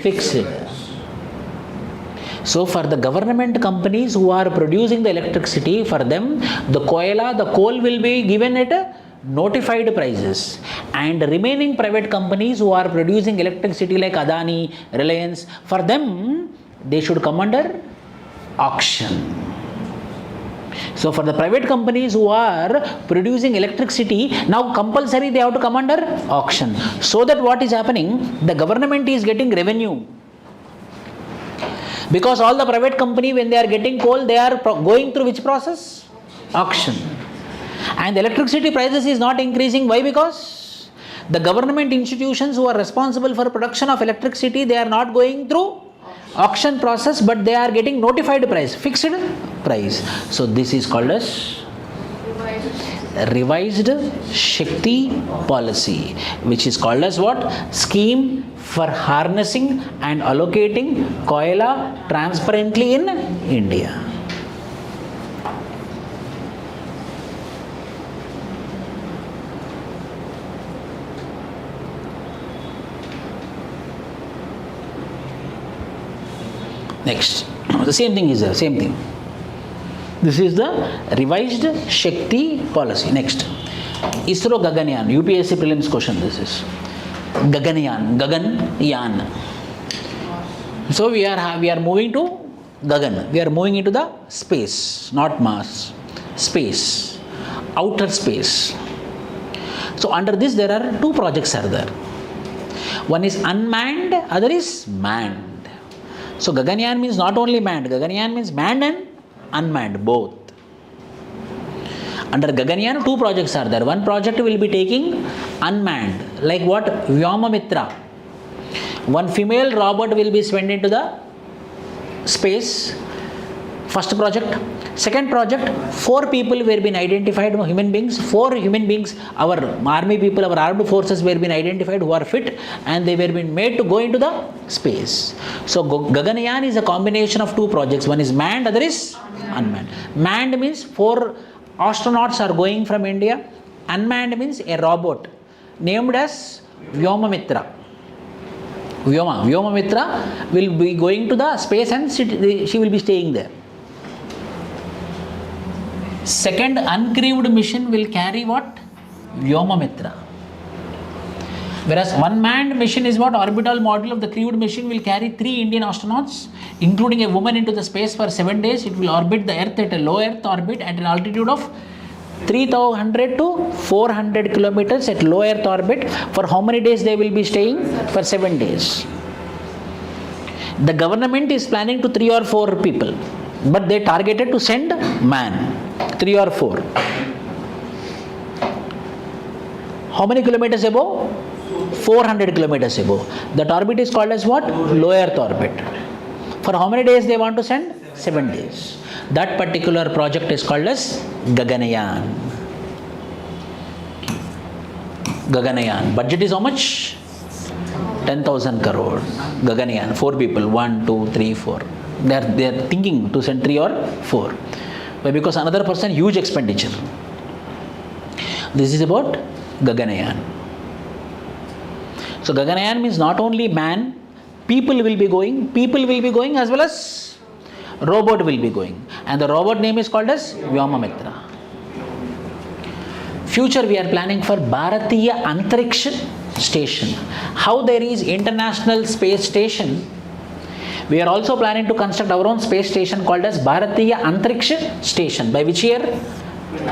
Fixed. So for the government companies who are producing the electricity, for them the coal will be given at notified prices, and remaining private companies who are producing electricity like Adani, Reliance, for them they should come under auction. So for the private companies who are producing electricity, now compulsory they have to come under auction. So that what is happening? The government is getting revenue. Because all the private company, when they are getting coal, they are going through which process? Auction. And the electricity prices is not increasing. Why? Because the government institutions who are responsible for production of electricity, they are not going through auction process, but they are getting notified price, fixed price. So this is called as revised Shakti policy, which is called as what? Scheme for harnessing and allocating koila transparently in India. Next, the same thing is there, same thing. This is the revised Shakti policy. Next, ISRO Gaganyaan, UPSC prelims question this is. Gaganyaan. So we are moving to Gagan. We are moving into the space, not Mars. Space, outer space. So under this there are two projects are there. One is unmanned, other is manned. So Gaganyaan means not only manned, Gaganyaan means manned and unmanned, both. Under Gaganyaan, two projects are there. One project will be taking unmanned, like what? Vyomamitra. One female robot will be sent into the space. First project. Second project, 4 people were been identified, human beings, 4 human beings, our army people, our armed forces were been identified who are fit, and they were been made to go into the space. So Gaganyaan is a combination of two projects. One is manned, other is unmanned. Manned means 4 astronauts are going from India. Unmanned means a robot named as Vyomamitra. Vyomamitra will be going to the space and she will be staying there. Second uncrewed mission will carry what? Vyomamitra. Whereas one manned mission is what? Orbital module of the crewed mission will carry 3 Indian astronauts, including a woman, into the space for 7 days. It will orbit the Earth at a low Earth orbit at an altitude of 300 to 400 kilometers at low Earth orbit. For how many days they will be staying? For 7 days. The government is planning to 3 or 4 people, but they targeted to send man, 3 or 4. How many kilometers above? 400 kilometers above. That orbit is called as what? Low Earth orbit. For how many days they want to send? 7 days. That particular project is called as Gaganyaan. Gaganyaan. Budget is how much? 10,000 crore. Gaganyaan. 4 people. 1, 2, 3, 4. They are thinking to send 3 or 4. Why? Because another person, huge expenditure. This is about Gaganyaan. So Gaganyaan means not only man, people will be going as well as robot will be going. And the robot name is called as Vyomamitra. Future we are planning for Bharatiya Antariksha Station. How there is International Space Station, we are also planning to construct our own space station called as Bharatiya Antariksha Station. By which year?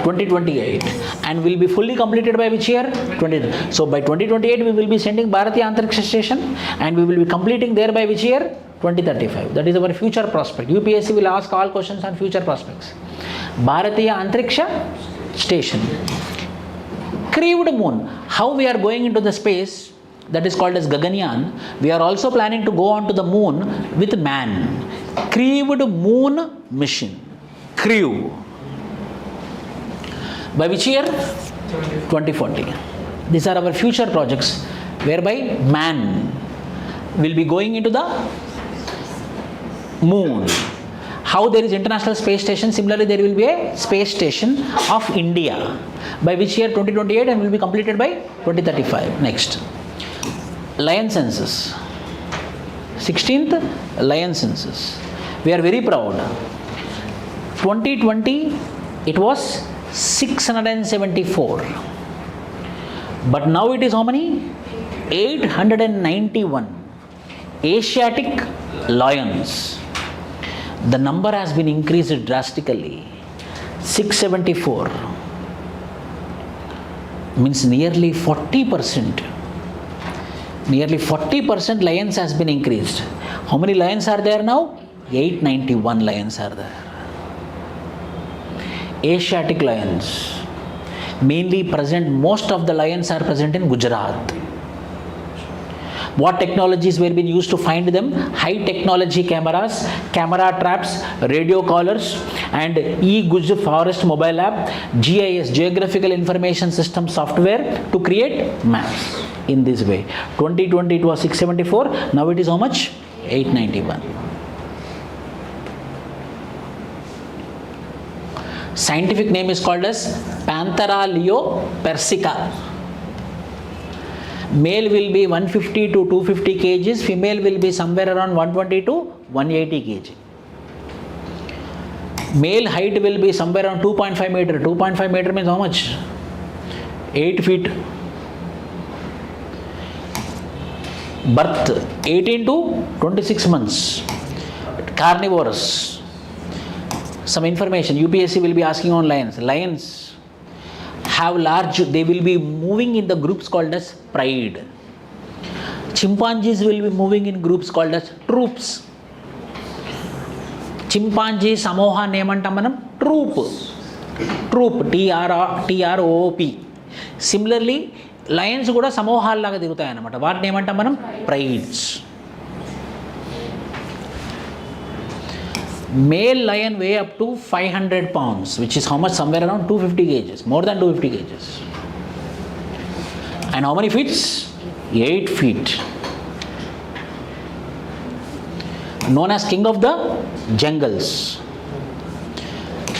2028. And will be fully completed by which year? 20. So by 2028 we will be sending Bharatiya Antariksha Station, and we will be completing there by which year? 2035. That is our future prospect. UPSC will ask all questions on future prospects. Bharatiya Antariksha Station. Crewed moon. How we are going into the space? That is called as Gaganyaan. We are also planning to go on to the moon with man. Crewed moon mission. Crew. By which year? 2040. These are our future projects, whereby man will be going into the moon. How there is International Space Station, similarly there will be a space station of India. By which year? 2028, and will be completed by 2035. Next. Lion census. 16th lion census. We are very proud. 2020 it was 674. But now it is how many? 891. Asiatic lions. The number has been increased drastically. 674. Means nearly 40%. Nearly 40% lions has been increased. How many lions are there now? 891 lions are there. Asiatic lions. Mainly present, most of the lions are present in Gujarat. What technologies were being used to find them? High technology cameras, camera traps, radio collars, and e-Guj Forest mobile app, GIS, Geographical Information System software to create maps. In this way, 2020 it was 674, now it is how much? 891. Scientific name is called as Panthera leo persica. Male will be 150 to 250 kgs, female will be somewhere around 120 to 180 kg. Male height will be somewhere around 2.5 meter. 2.5 meter means how much? 8 feet. Birth 18 to 26 months. Carnivorous. Some information UPSC will be asking on lions. Lions have large, they will be moving in the groups called as pride. Chimpanzees will be moving in groups called as troops. Chimpanzee samoha nemantam manam troop. Troop, TROOP. Similarly, lions kuda samohal laga tirutayi annamata. Vaatni emantam manam prides. Male lion weigh up to 500 pounds, which is how much? Somewhere around 250 kgs, more than 250 kgs. And how many feet? 8 feet. Known as king of the jungles.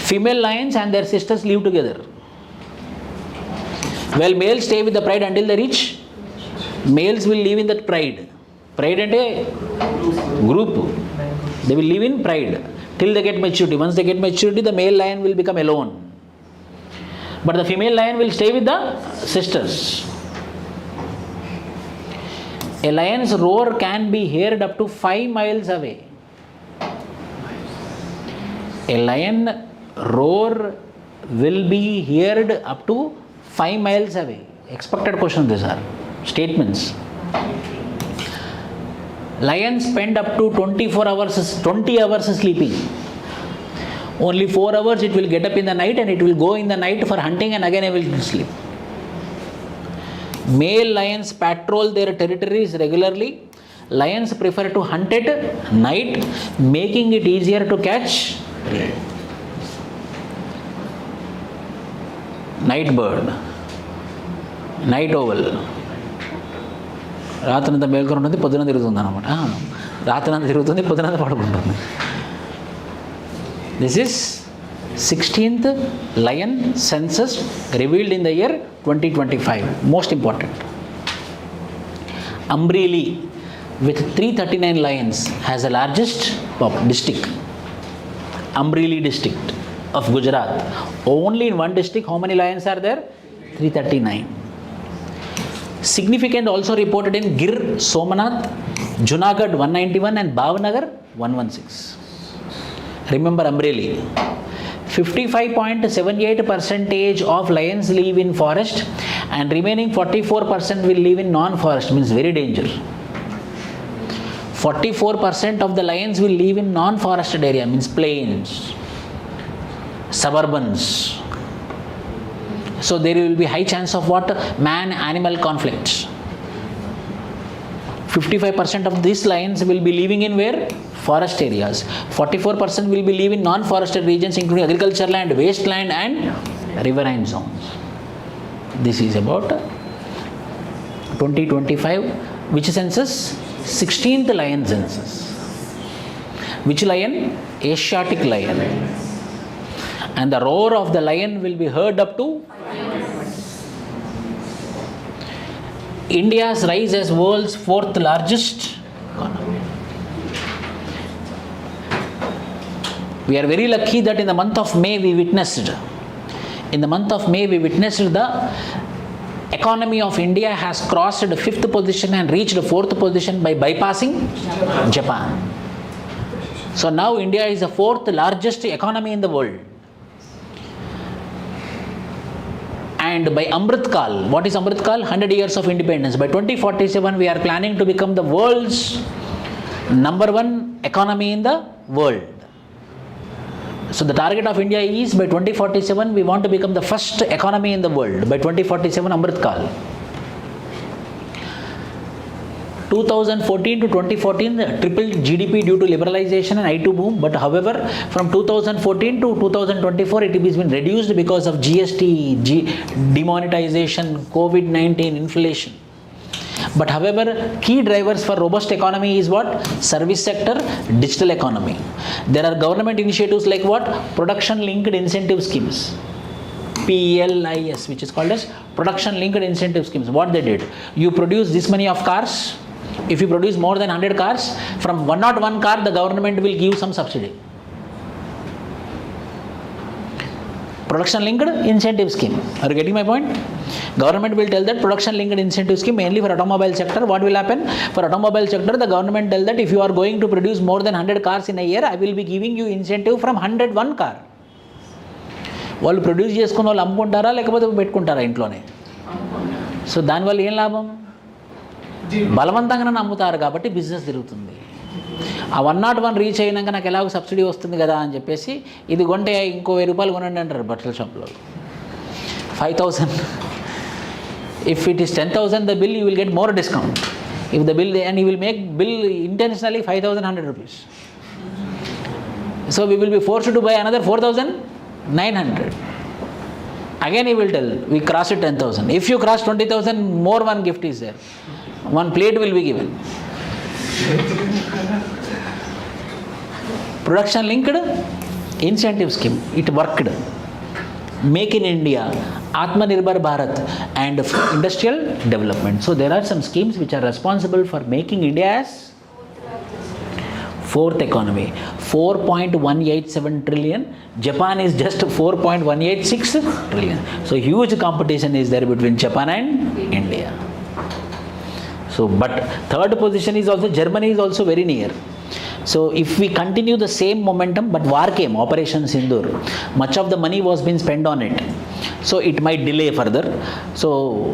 Female lions and their sisters live together. Well, males stay with the pride until they reach. Males will live in that pride. Pride and a group. They will live in pride till they get maturity. Once they get maturity, the male lion will become alone. But the female lion will stay with the sisters. A lion's roar can be heard up to 5 miles away. A lion roar will be heard up to 5 miles away. Expected questions these are. Statements. Lions spend up to 20 hours sleeping. Only 4 hours it will get up in the night and it will go in the night for hunting and again it will sleep. Male lions patrol their territories regularly. Lions prefer to hunt at night, making it easier to catch prey. Night bird, night owl. రాత్రంతా మేల్కొని ఉంటుంది, పొద్దున తిరుగుతుంది అనమాట. రాత్రంతా తిరుగుతుంది, పొద్దున పడుకుంటుంది. This is 16th lion census revealed in the year 2025. Most important. Amreli with 339 lions has the largest district. Amreli district of Gujarat. Only in one district, how many lions are there? 339. Significant also reported in Gir Somanath, Junagadh 191 and Bhavnagar 116. Remember Amreli. 55.78% of lions live in forest and remaining 44% will live in non-forest, means very danger. 44% of the lions will live in non-forested area, means plains, suburbans. So there will be high chance of what? Man-animal conflicts. 55% of these lions will be living in where? Forest areas. 44% will be living in non-forested regions including agricultural land, wasteland and riverine zones. This is about 2025. Which census? 16th lion census. Which lion? Asiatic lion. And the roar of the lion will be heard up to India's rise as world's 4th largest economy. We are very lucky that in the month of May we witnessed the economy of India has crossed the 5th position and reached the 4th position by bypassing Japan. So now India is the 4th largest economy in the world. And by Amrit Kal, what is Amrit Kal? 100 years of independence. By 2047, we are planning to become the world's #1 economy in the world. So the target of India is by 2047, we want to become the first economy in the world. By 2047, Amrit Kal. 2014 to 2014, tripled GDP due to liberalization and IT boom. But however, from 2014 to 2024, it has been reduced because of GST, demonetization, COVID-19, inflation. But however, key drivers for robust economy is what? Service sector, digital economy. There are government initiatives like what? Production linked incentive schemes. PLIS, which is called as production linked incentive schemes. What they did? You produce this many of cars. If you produce more than 100 cars, from 101 car, the government will give some subsidy. Production linked incentive scheme. Are you getting my point? Government will tell that production linked incentive scheme mainly for automobile sector. What will happen? For automobile sector, the government tell that if you are going to produce more than 100 cars in a year, I will be giving you incentive from 101 car. వాళ్ళు produce చేసుకున్న వాళ్ళు అమ్ముకుంటారా లేకపోతే పెట్టుకుంటారా ఇంట్లోనే? So దానివల్ల ఏం లాభం? బలవంతంగానే అమ్ముతారు కాబట్టి బిజినెస్ తిరుగుతుంది. ఆ 101 రీచ్ అయినాక నాకు ఎలాగో సబ్సిడీ వస్తుంది కదా అని చెప్పేసి ఇది కొంటే ఇంకో 1000 రూపాయలు కొనండి అంటారు బట్టల షాప్లో. 5000. If it is 10,000 the bill, you will get more discount. If the bill, and you will make bill intentionally 5,100 rupees. So we will be forced to buy another 4,900. Again he will tell, we cross it 10,000. If you cross 20,000, more one gift is there. One plate will be given. Production linked incentive scheme. It worked. Make in India, Atmanirbhar Bharat, and industrial development. So there are some schemes which are responsible for making India as fourth economy. 4.187 trillion. Japan is just 4.186 trillion. So huge competition is there between Japan and India. So, but third position is also, Germany is also very near. So if we continue the same momentum, but war came, Operation Sindoor, much of the money was being spent on it. So it might delay further. So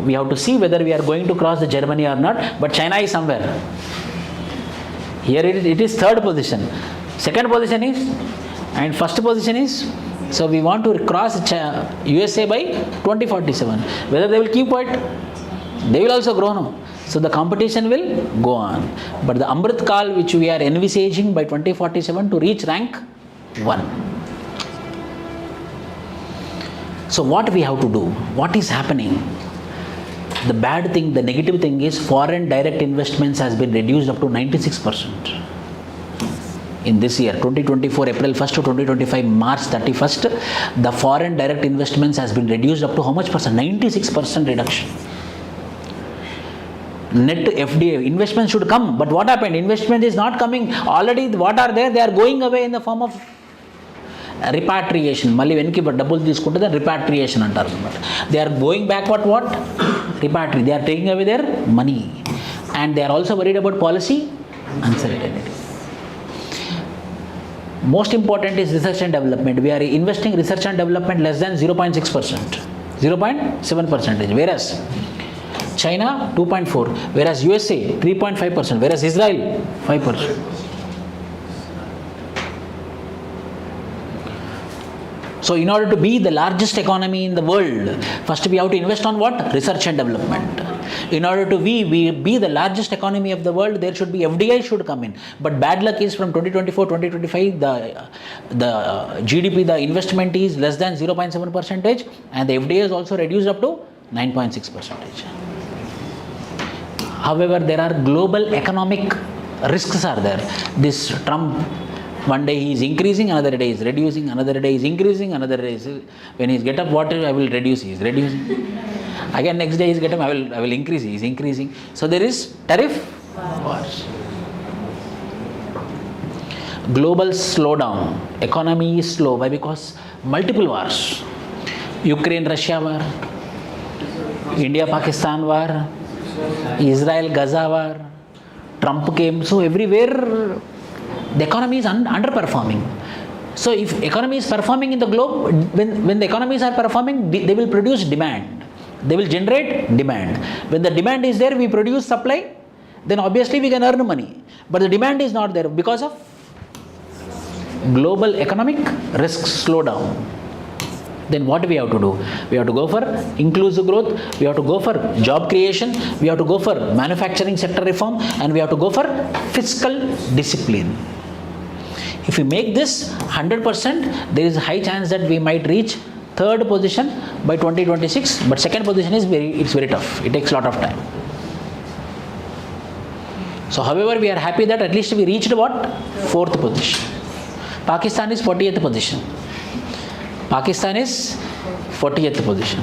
we have to see whether we are going to cross the Germany or not. But China is somewhere. Here it is third position. Second position is, and first position is, so we want to cross USA by 2047. Whether they will keep quiet, they will also grow now. So the competition will go on. But the Amrit Kal which we are envisaging by 2047 to reach rank 1. So what we have to do? What is happening? The bad thing, the negative thing is foreign direct investments has been reduced up to 96%. In this year, 2024, April 1st to 2025, March 31st, the foreign direct investments has been reduced up to how much percent? 96% reduction. Net FDI investment should come, but what happened? Investment is not coming. Already what are there? They are going away in the form of repatriation. మళ్ళీ వెనక్కి డబ్బులు తీసుకుంటే దాన్ని repatriation అంటారు అన్నమాట. They are going back what? Repatriate. They are taking away their money, and they are also worried about policy uncertainty. Most important is research and development. We are investing research and development less than 0.6%, 0.7%, whereas China 2.4%, whereas USA 3.5%, whereas Israel 5%. So in order to be the largest economy in the world, first we have to invest on what? Research and development. In order to be the largest economy of the world, there should be FDI should come in. But bad luck is from 2024-2025, the GDP, the investment is less than 0.7%, and the FDI is also reduced up to 9.6%. However, there are global economic risks are there. This Trump, one day he is increasing, another day is reducing, another day is increasing, another day is, when he get up, what I will reduce, he is reducing. Again next day he is get up, I will increase, he is increasing. So there is tariff wars. Global slowdown. Economy is slow. Why? Because multiple wars. Ukraine-Russia war, India-Pakistan war, Israel-Gaza war, Trump came. So everywhere the economy is underperforming. So if economy is performing in the globe, when the economies are performing, they will produce demand. They will generate demand. When the demand is there, we produce supply, then obviously we can earn money. But the demand is not there because of global economic risks slowdown. then what we have to do? We have to go for inclusive growth, we have to go for job creation, we have to go for manufacturing sector reform, and we have to go for fiscal discipline. If we make this 100%, there is a high chance that we might reach third position by 2026, but second position is very tough. It takes a lot of time. So however, we are happy that at least we reached what? Fourth position. Pakistan is 40th position. Pakistan is 40th position.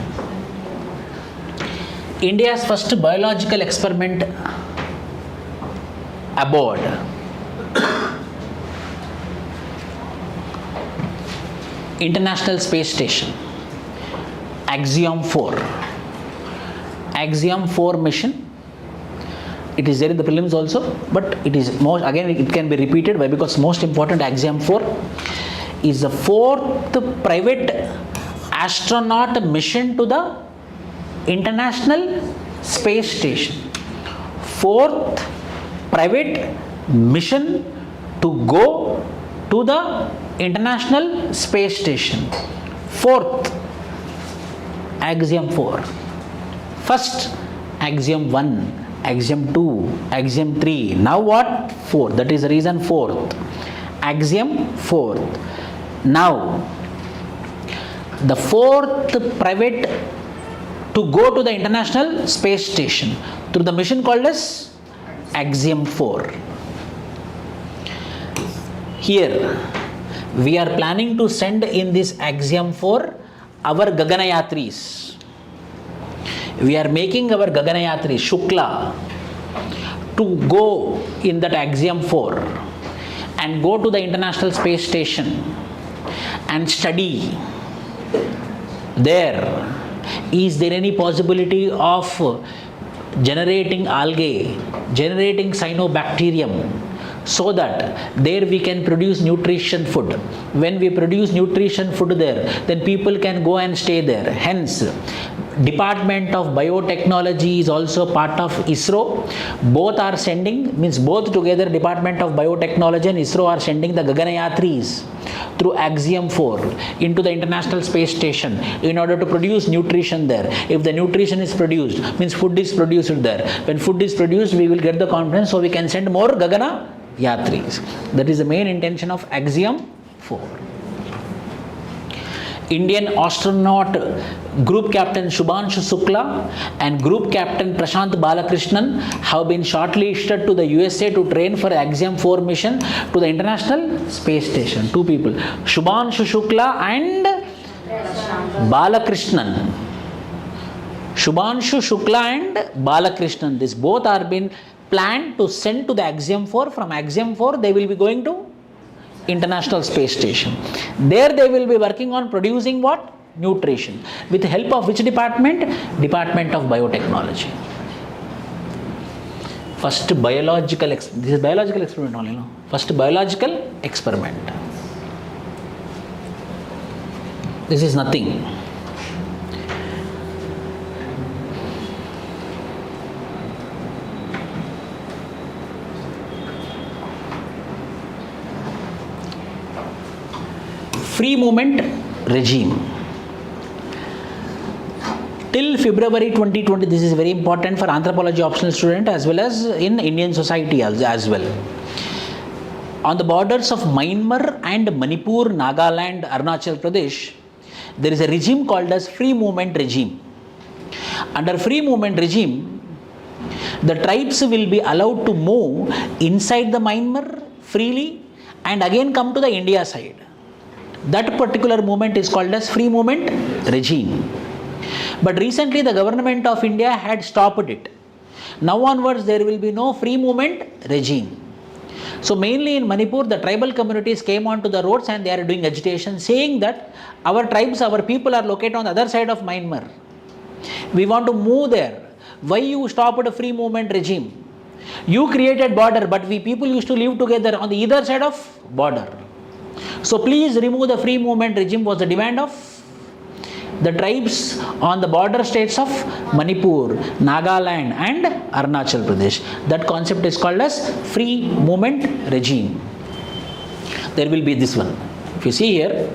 India's first biological experiment aboard International Space Station, Axiom 4. Axiom 4 mission. It is there in the prelims also, but it is most, again it can be repeated. Why? Because most important, Axiom 4 is the fourth private astronaut mission to the International Space Station. Fourth private mission to go to the International Space Station. Fourth, Axiom 4. First, Axiom 1. Axiom 2, Axiom 3, now what? 4. That is the reason fourth. Axiom 4. Now, the fourth private to go to the International Space Station through the mission called as Axiom 4. Here, we are planning to send in this Axiom 4 our Gaganayatris. We are making our Gaganayatri Shukla to go in that Axiom 4 and go to the International Space Station and study there. Is there any possibility of generating algae, generating cyanobacterium, so that there we can produce nutrition food? When we produce nutrition food there, then people can go and stay there. Hence, Department of Biotechnology is also part of ISRO. Both are sending, means both together, Department of Biotechnology and ISRO are sending the Gaganayatris through Axiom 4 into the International Space Station in order to produce nutrition there. If the nutrition is produced, means food is produced there. When food is produced, we will get the confidence, so we can send more Gaganayatris. That is the main intention of Axiom 4. Indian astronaut Group Captain Shubhanshu Shukla and Group Captain Prashant Balakrishnan have been shortlisted to the USA to train for Axiom 4 mission to the International Space Station. Two people, Shubhanshu Shukla and Balakrishnan. Shubhanshu Shukla and Balakrishnan. These both are been planned to send to the Axiom 4. From Axiom 4, they will be going to International Space Station. There they will be working on producing what? Nutrition. With the help of which department? Department of Biotechnology. First biological, this is biological experiment only, no? First biological experiment. This is nothing. Free movement regime. Till February 2020, this is very important for anthropology optional student as well as in Indian society as well. On the borders of Myanmar and Manipur, Nagaland, Arunachal Pradesh, there is a regime called as free movement regime. Under free movement regime, the tribes will be allowed to move inside the Myanmar freely and again come to the India side. That particular movement is called as free movement regime. But recently the government of India had stopped it. Now onwards there will be no free movement regime. So mainly in Manipur, the tribal communities came onto the roads and they are doing agitation saying that our tribes, our people are located on the other side of Myanmar. We want to move there. Why you stopped a free movement regime? You created border, but we people used to live together on the either side of border. So please remove the free movement regime was the demand of the tribes on the border states of Manipur, Nagaland and Arunachal Pradesh. That concept is called as free movement regime. There will be this one. If you see here,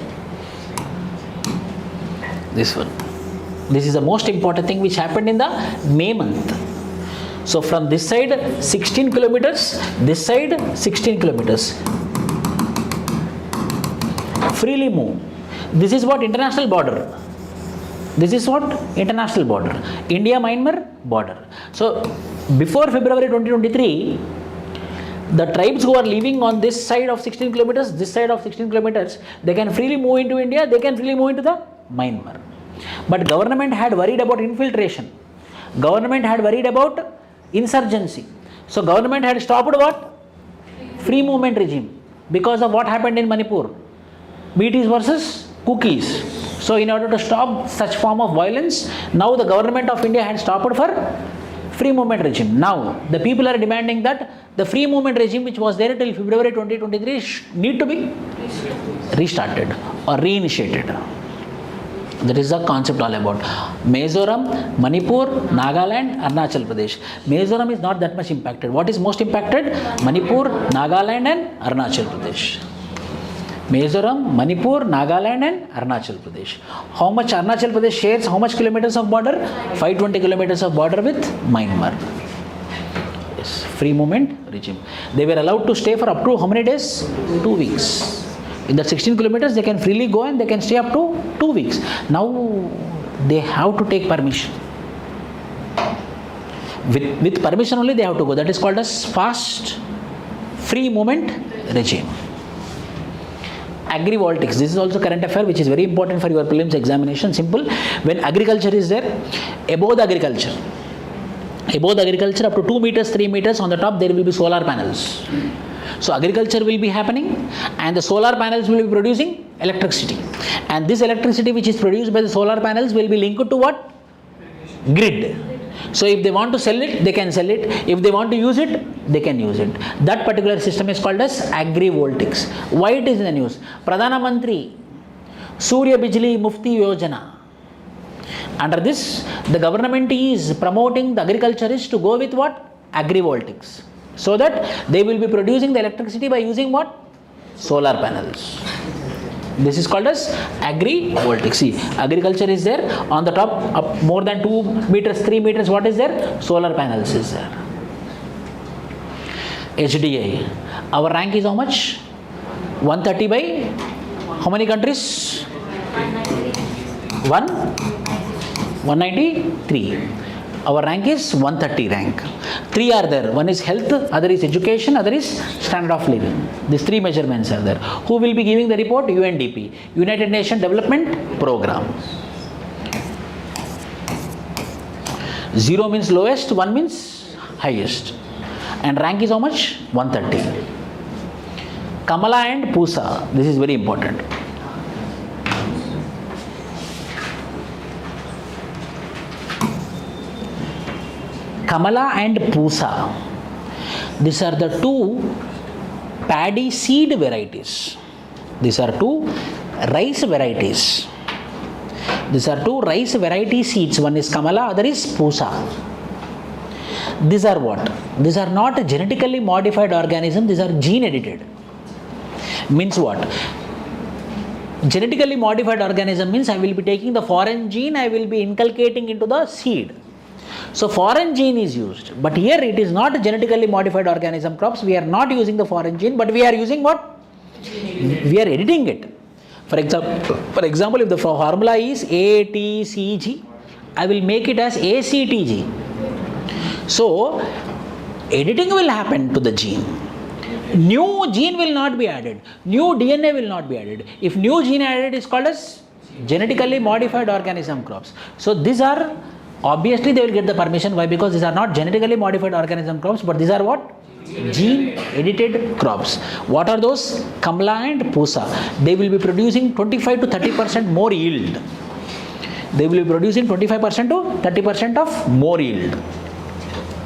This one. This is the most important thing which happened in the May month. So from this side 16 kilometers, this side 16 kilometers. Freely move. This is what international border. This is what international border. India-Myanmar border. So before February 2023, the tribes who are living on this side of 16 kilometers, this side of 16 kilometers, they can freely move into India, they can freely move into the Myanmar. But government had worried about infiltration. Government had worried about insurgency. So government had stopped what? Free movement regime. Because of what happened in Manipur. BTs versus cookies. So in order to stop such form of violence, now the government of India had stopped for free movement regime. Now the people are demanding that the free movement regime which was there till February 2023 need to be restarted or reinitiated. That is the concept all about. Mizoram, Manipur, Nagaland, Arunachal Pradesh. Mizoram is not that much impacted. What is most impacted? Manipur, Nagaland and Arunachal Pradesh. Mizoram, Manipur, Nagaland and Arunachal Pradesh. How much Arunachal Pradesh shares? How much kilometers of border? 520 kilometers of border with Myanmar. Yes, free movement regime. They were allowed to stay for up to how many days? 2 weeks. In the 16 kilometers, they can freely go and they can stay up to 2 weeks. Now, they have to take permission. With permission only they have to go. That is called as fast free movement regime. Agrivoltaics. This is also current affair which is very important for your prelims examination. Simple. When agriculture is there, above the agriculture up to 2 meters, 3 meters on the top there will be solar panels. So agriculture will be happening and the solar panels will be producing electricity. And this electricity which is produced by the solar panels will be linked to what? Grid. So if they want to sell it, they can sell it. If they want to use it, they can use it. That particular system is called as agrivoltaics. Why it is in the news? Pradhana Mantri Surya Bijli Mufti Yojana. Under this, the government is promoting the agriculturists to go with what? Agrivoltaics. So that they will be producing the electricity by using what? Solar panels. This is called as agrivoltaics. See, agriculture is there. On the top, up more than 2 meters, 3 meters, what is there? Solar panels is there. HDI. Our rank is how much? 130 by how many countries? 193. Our rank is 130 rank. 3 are there. One is health, other is education, other is standard of living. These 3 measurements are there. Who will be giving the report? UNDP, United Nations Development Program. 0 means lowest, 1 means highest. And rank is how much? 130. Kamala and Pusa. This is very important. Kamala and Pusa. These are the 2 paddy seed varieties. These are 2 rice varieties. These are 2 rice variety seeds. One is Kamala, other is Pusa. These are what? These are not genetically modified organisms. These are gene edited. Means what? Genetically modified organism means I will be taking the foreign gene, I will be inculcating into the seed. So foreign gene is used, but here it is not genetically modified organism crops. We are not using the foreign gene, but we are using what? We are editing it. For example, if the formula is ATCG, I will make it as ACTG. So editing will happen to the gene. New gene will not be added. New DNA will not be added. If new gene added is called as genetically modified organism crops. So these are obviously they will get the permission. Why? Because these are not genetically modified organism crops, but these are what? Gene edited crops. What are those? Kamala and Pusa. They will be producing 25 to 30% more yield. They will be producing 25% to 30% of more yield.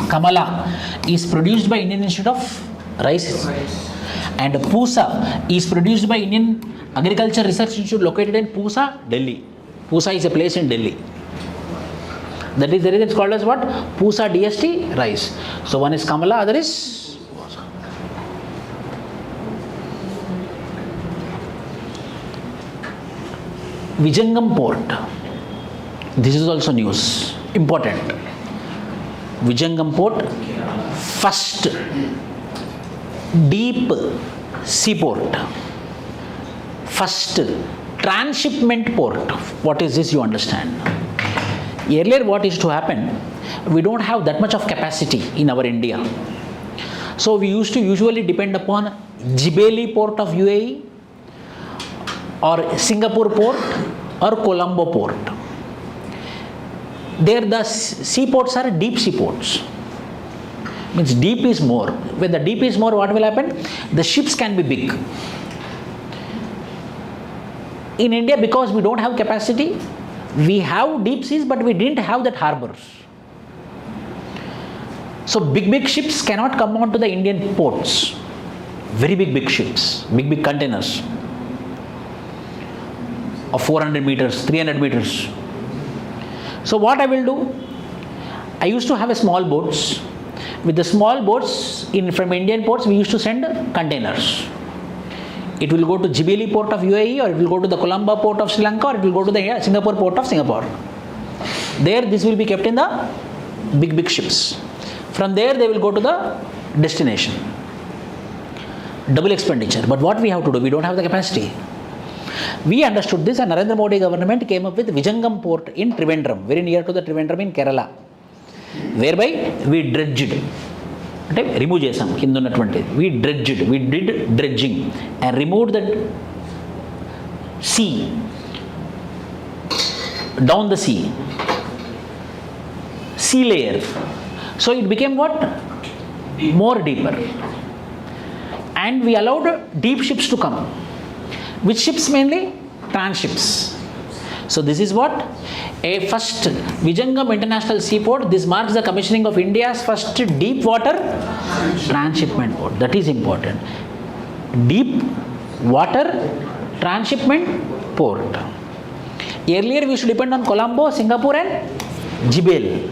Kamala is produced by Indian Institute of Rice, and Pusa is produced by Indian Agriculture Research Institute located in Pusa, Delhi. Pusa is a place in Delhi. That is the reason it's called as what? Pusa DST rice. So one is Kamala, other is Pusa. Vijayangam port. This is also news. Important. Vizhinjam port, first deep seaport, first transshipment port. What is this, you understand? Earlier what used to happen, we don't have that much of capacity in our India. So we used to usually depend upon Jibeli port of UAE or Singapore port or Colombo port. There the seaports are deep seaports. Means deep is more. When the deep is more, what will happen? The ships can be big. In India, because we don't have capacity, we have deep seas, but we didn't have that harbors. So big ships cannot come onto the Indian ports. Very big ships, big containers of 400 meters, 300 meters. So what I will do, I used to have a small boats. With the small boats from Indian ports, we used to send containers. It will go to Jibeli port of UAE, or it will go to the Colombo port of Sri Lanka, or it will go to the Singapore port of Singapore. There this will be kept in the big ships. From there they will go to the destination. Double expenditure. But what we have to do? We don't have the capacity. We understood this, and Narendra Modi government came up with Vizhinjam port in Trivandrum, very near to the Trivandrum in Kerala, whereby we dredged. Remove chesam kinda unnatuvanti. We did dredging and removed the sea, down the sea layer. So it became what? More deeper. And we allowed deep ships to come. Which ships mainly? Transships. So this is what? A first Vizhinjam International Seaport. This marks the commissioning of India's first deep water transshipment port. That is important. Deep water transshipment port. Earlier we should depend on Colombo, Singapore and Jibel.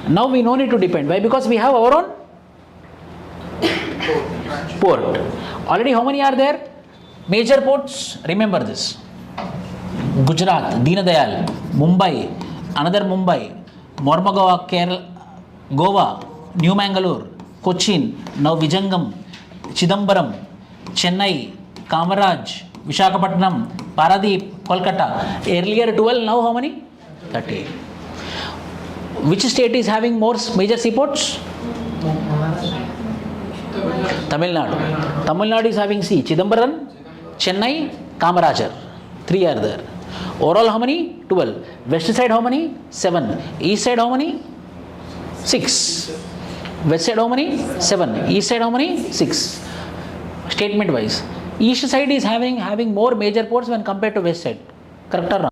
Now we no need to depend. Why? Because we have our own port. Already how many are there? Major ports, remember this. Gujarat, Deen Dayal, Mumbai, another Mumbai, Mormugao, Kerala, Goa, New Mangalore, Cochin, now Vizhinjam, Chidambaram, Chennai, Kamaraj, Visakhapatnam, Paradeep, Kolkata. Earlier 12, now how many? 30. Which state is having more major seaports? Tamil Nadu. Tamil Nadu is having Chidambaram, Chennai, Kamarajar. 3 are there. Overall how many? 12. West side how many? 7. East side how many? 6. West side how many? 7. East side how many? 6. Statement wise. East side is having more major ports when compared to west side. Correct or wrong?